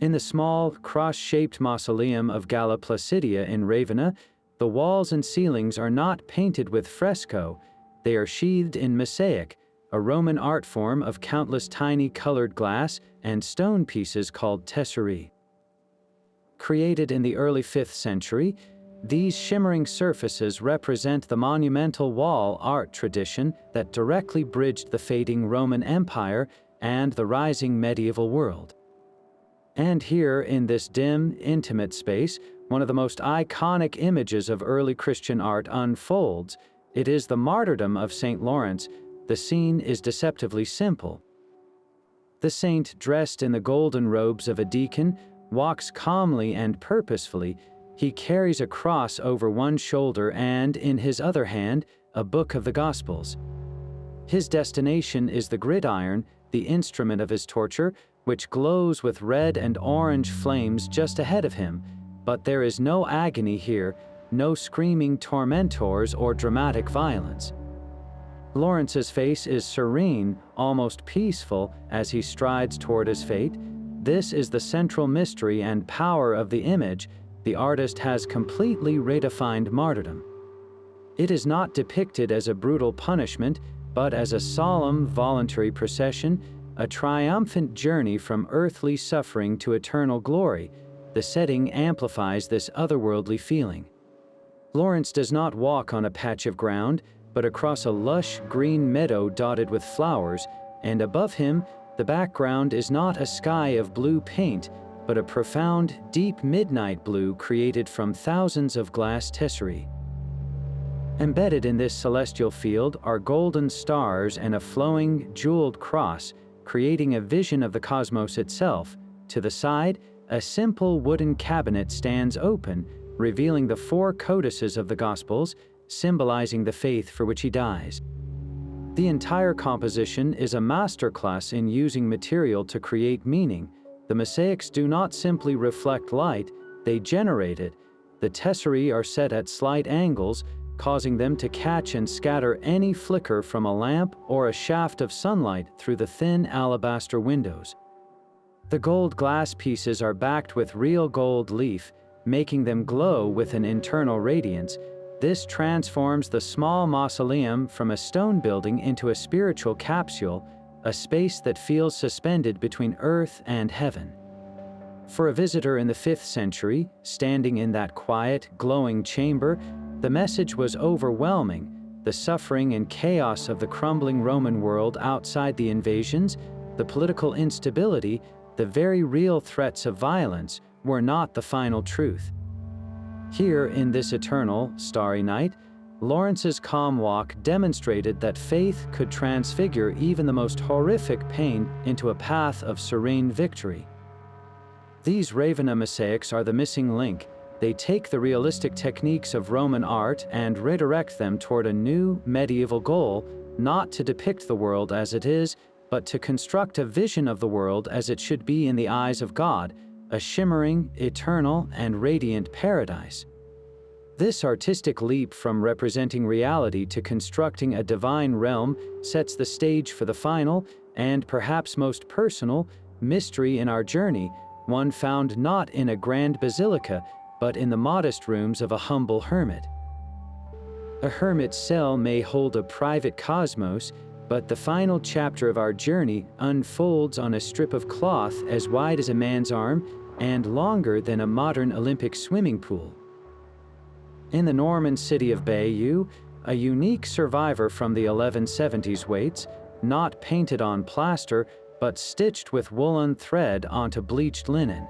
In the small, cross-shaped mausoleum of Galla Placidia in Ravenna, the walls and ceilings are not painted with fresco, they are sheathed in mosaic, a Roman art form of countless tiny colored glass and stone pieces called tesserae. Created in the early 5th century, these shimmering surfaces represent the monumental wall art tradition that directly bridged the fading Roman Empire and the rising medieval world. And here, in this dim, intimate space, one of the most iconic images of early Christian art unfolds. It is the martyrdom of St. Lawrence. The scene is deceptively simple. The saint, dressed in the golden robes of a deacon, walks calmly and purposefully. He carries a cross over one shoulder and, in his other hand, a book of the Gospels. His destination is the gridiron, the instrument of his torture, which glows with red and orange flames just ahead of him. But there is no agony here, no screaming tormentors or dramatic violence. Lawrence's face is serene, almost peaceful, as he strides toward his fate. This is the central mystery and power of the image. The artist has completely redefined martyrdom. It is not depicted as a brutal punishment, but as a solemn, voluntary procession, a triumphant journey from earthly suffering to eternal glory. The setting amplifies this otherworldly feeling. Lawrence does not walk on a patch of ground, but across a lush green meadow dotted with flowers, and above him, the background is not a sky of blue paint, but a profound, deep midnight blue created from thousands of glass tesserae. Embedded in this celestial field are golden stars and a flowing, jeweled cross, creating a vision of the cosmos itself. To the side, a simple wooden cabinet stands open, revealing the 4 codices of the Gospels, symbolizing the faith for which he dies. The entire composition is a masterclass in using material to create meaning. The mosaics do not simply reflect light, they generate it. The tesserae are set at slight angles, causing them to catch and scatter any flicker from a lamp or a shaft of sunlight through the thin alabaster windows. The gold glass pieces are backed with real gold leaf, making them glow with an internal radiance. This transforms the small mausoleum from a stone building into a spiritual capsule, a space that feels suspended between earth and heaven. For a visitor in the 5th century, standing in that quiet, glowing chamber, the message was overwhelming. The suffering and chaos of the crumbling Roman world outside the invasions, the political instability, the very real threats of violence were not the final truth. Here, in this eternal, starry night, Lawrence's calm walk demonstrated that faith could transfigure even the most horrific pain into a path of serene victory. These Ravenna mosaics are the missing link. They take the realistic techniques of Roman art and redirect them toward a new medieval goal, not to depict the world as it is, but to construct a vision of the world as it should be in the eyes of God, a shimmering, eternal, and radiant paradise. This artistic leap from representing reality to constructing a divine realm sets the stage for the final, and perhaps most personal, mystery in our journey, one found not in a grand basilica, but in the modest rooms of a humble hermit. A hermit's cell may hold a private cosmos, but the final chapter of our journey unfolds on a strip of cloth as wide as a man's arm and longer than a modern Olympic swimming pool. In the Norman city of Bayeux, a unique survivor from the 1170s waits, not painted on plaster, but stitched with woolen thread onto bleached linen.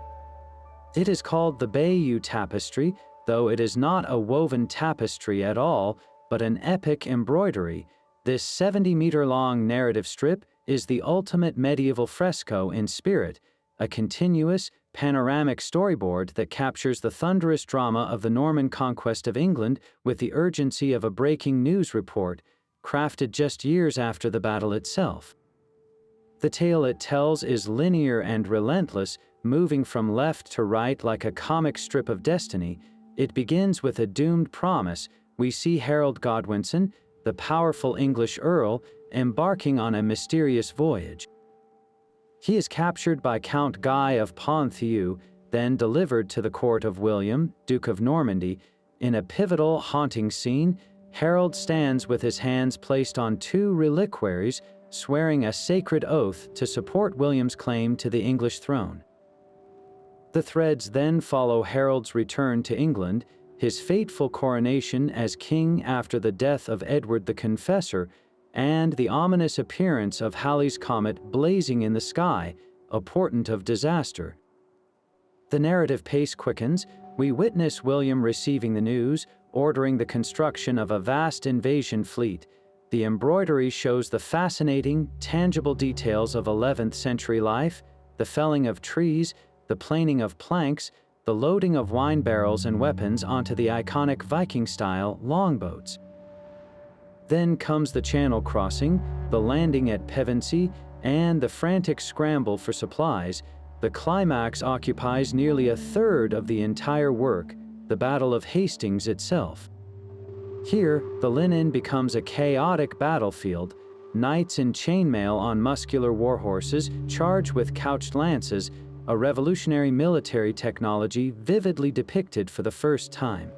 It is called the Bayeux Tapestry, though it is not a woven tapestry at all, but an epic embroidery. This 70-meter-long narrative strip is the ultimate medieval fresco in spirit, a continuous, panoramic storyboard that captures the thunderous drama of the Norman conquest of England with the urgency of a breaking news report, crafted just years after the battle itself. The tale it tells is linear and relentless, moving from left to right like a comic strip of destiny. It begins with a doomed promise. We see Harold Godwinson, the powerful English earl, embarking on a mysterious voyage. He is captured by Count Guy of Ponthieu, then delivered to the court of William, Duke of Normandy. In a pivotal, haunting scene, Harold stands with his hands placed on two reliquaries, swearing a sacred oath to support William's claim to the English throne. The threads then follow Harold's return to England, his fateful coronation as king after the death of Edward the Confessor, and the ominous appearance of Halley's Comet blazing in the sky, a portent of disaster. The narrative pace quickens. We witness William receiving the news, ordering the construction of a vast invasion fleet. The embroidery shows the fascinating, tangible details of 11th century life, the felling of trees, the planing of planks, the loading of wine barrels and weapons onto the iconic Viking-style longboats. Then comes the Channel crossing, the landing at Pevensey, and the frantic scramble for supplies. The climax occupies nearly a third of the entire work, the Battle of Hastings itself. Here, the linen becomes a chaotic battlefield. Knights in chainmail on muscular warhorses charge with couched lances, a revolutionary military technology vividly depicted for the first time.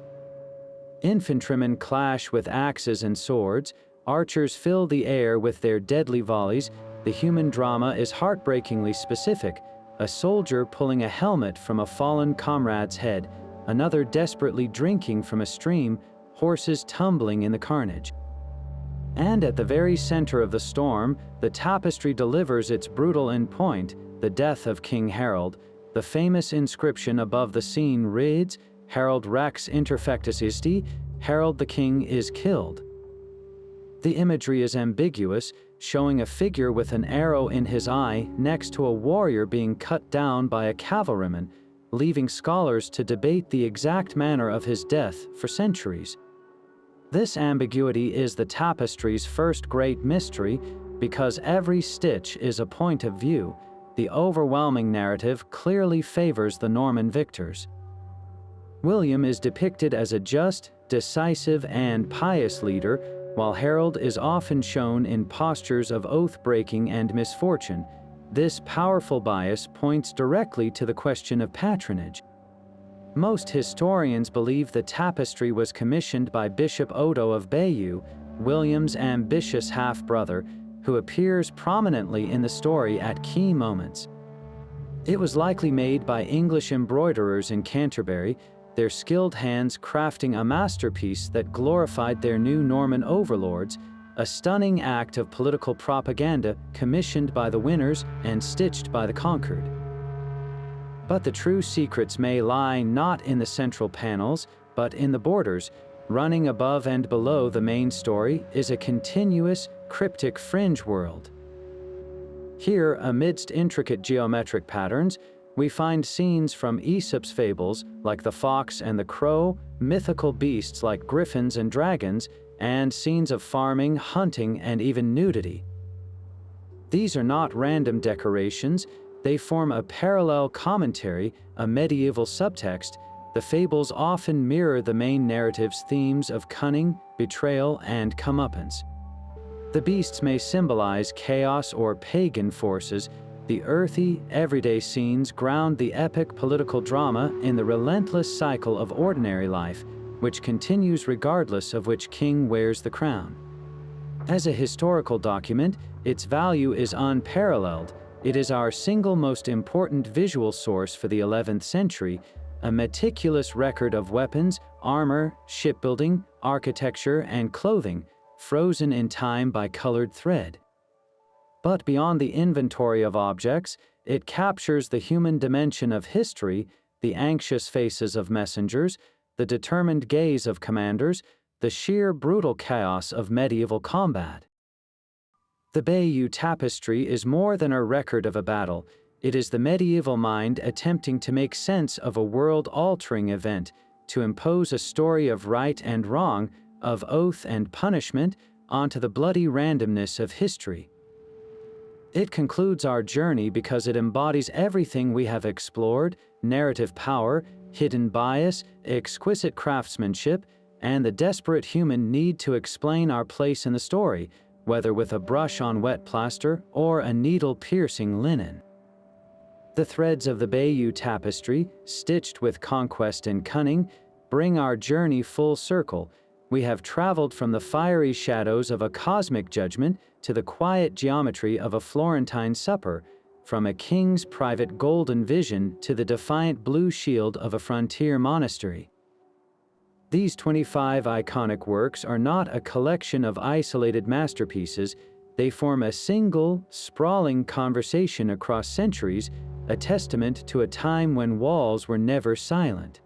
Infantrymen clash with axes and swords, archers fill the air with their deadly volleys. The human drama is heartbreakingly specific, a soldier pulling a helmet from a fallen comrade's head, another desperately drinking from a stream, horses tumbling in the carnage. And at the very center of the storm, the tapestry delivers its brutal endpoint, the death of King Harold. The famous inscription above the scene reads, Harold Rex interfectus isti, Harold the King is killed. The imagery is ambiguous, showing a figure with an arrow in his eye next to a warrior being cut down by a cavalryman, leaving scholars to debate the exact manner of his death for centuries. This ambiguity is the tapestry's first great mystery, because every stitch is a point of view. The overwhelming narrative clearly favors the Norman victors. William is depicted as a just, decisive, and pious leader, while Harold is often shown in postures of oath-breaking and misfortune. This powerful bias points directly to the question of patronage. Most historians believe the tapestry was commissioned by Bishop Odo of Bayeux, William's ambitious half-brother, who appears prominently in the story at key moments. It was likely made by English embroiderers in Canterbury, their skilled hands crafting a masterpiece that glorified their new Norman overlords, a stunning act of political propaganda commissioned by the winners and stitched by the conquered. But the true secrets may lie not in the central panels, but in the borders. Running above and below the main story is a continuous, cryptic fringe world. Here, amidst intricate geometric patterns, we find scenes from Aesop's fables like the fox and the crow, mythical beasts like griffins and dragons, and scenes of farming, hunting, and even nudity. These are not random decorations, they form a parallel commentary, a medieval subtext. The fables often mirror the main narrative's themes of cunning, betrayal, and comeuppance. The beasts may symbolize chaos or pagan forces. The earthy, everyday scenes ground the epic political drama in the relentless cycle of ordinary life, which continues regardless of which king wears the crown. As a historical document, its value is unparalleled. It is our single most important visual source for the 11th century, a meticulous record of weapons, armor, shipbuilding, architecture, and clothing, frozen in time by colored thread. But beyond the inventory of objects, it captures the human dimension of history, the anxious faces of messengers, the determined gaze of commanders, the sheer brutal chaos of medieval combat. The Bayeux Tapestry is more than a record of a battle. It is the medieval mind attempting to make sense of a world-altering event, to impose a story of right and wrong, of oath and punishment, onto the bloody randomness of history. It concludes our journey because it embodies everything we have explored: narrative power, hidden bias, exquisite craftsmanship, and the desperate human need to explain our place in the story, whether with a brush on wet plaster or a needle-piercing linen. The threads of the Bayeux Tapestry, stitched with conquest and cunning, bring our journey full circle. We have traveled from the fiery shadows of a cosmic judgment to the quiet geometry of a Florentine supper, from a king's private golden vision to the defiant blue shield of a frontier monastery. These 25 iconic works are not a collection of isolated masterpieces. They form a single, sprawling conversation across centuries, a testament to a time when walls were never silent.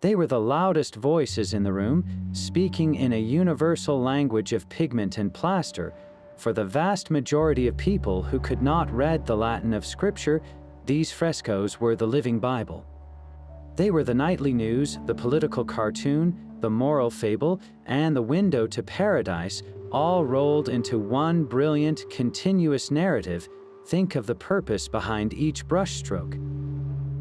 They were the loudest voices in the room, speaking in a universal language of pigment and plaster. For the vast majority of people who could not read the Latin of Scripture, these frescoes were the living Bible. They were the nightly news, the political cartoon, the moral fable, and the window to paradise, all rolled into one brilliant, continuous narrative. Think of the purpose behind each brushstroke.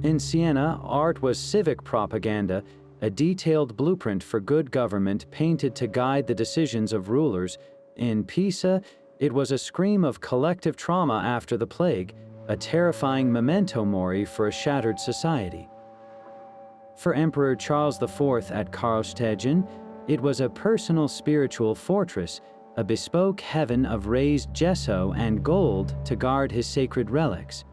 In Siena, art was civic propaganda, a detailed blueprint for good government painted to guide the decisions of rulers. In Pisa, it was a scream of collective trauma after the plague, a terrifying memento mori for a shattered society. For Emperor Charles IV at Karlsruhe, it was a personal spiritual fortress, a bespoke heaven of raised gesso and gold to guard his sacred relics.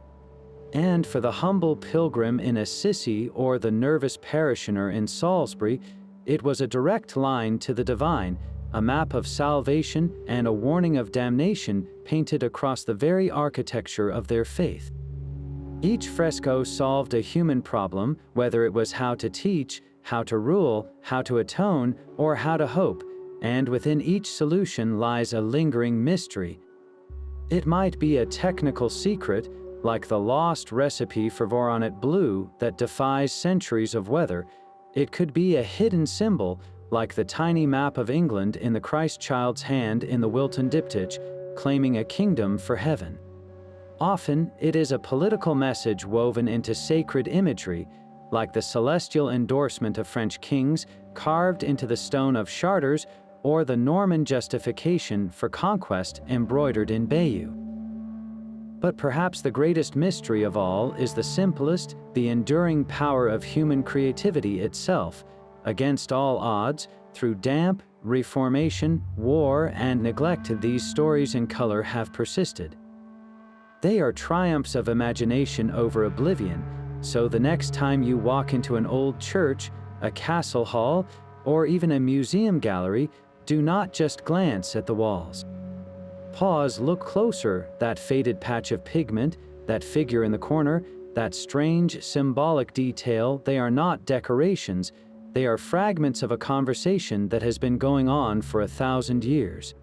And for the humble pilgrim in Assisi or the nervous parishioner in Salisbury, it was a direct line to the divine, a map of salvation and a warning of damnation painted across the very architecture of their faith. Each fresco solved a human problem, whether it was how to teach, how to rule, how to atone, or how to hope, and within each solution lies a lingering mystery. It might be a technical secret, like the lost recipe for Voronet blue that defies centuries of weather. It could be a hidden symbol, like the tiny map of England in the Christ child's hand in the Wilton diptych, claiming a kingdom for heaven. Often, it is a political message woven into sacred imagery, like the celestial endorsement of French kings carved into the stone of Chartres, or the Norman justification for conquest embroidered in Bayeux. But perhaps the greatest mystery of all is the simplest, the enduring power of human creativity itself. Against all odds, through damp, reformation, war, and neglect, these stories in color have persisted. They are triumphs of imagination over oblivion, so the next time you walk into an old church, a castle hall, or even a museum gallery, do not just glance at the walls. Pause, look closer, that faded patch of pigment, that figure in the corner, that strange symbolic detail. They are not decorations, They are fragments of a conversation that has been going on for 1,000 years.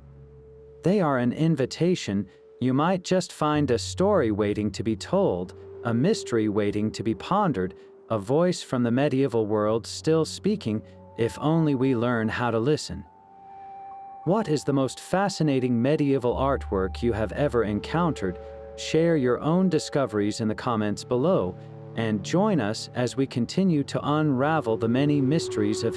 They are an invitation. You might just find a story waiting to be told, a mystery waiting to be pondered, a voice from the medieval world still speaking, if only we learn how to listen. What is the most fascinating medieval artwork you have ever encountered? Share your own discoveries in the comments below, and join us as we continue to unravel the many mysteries of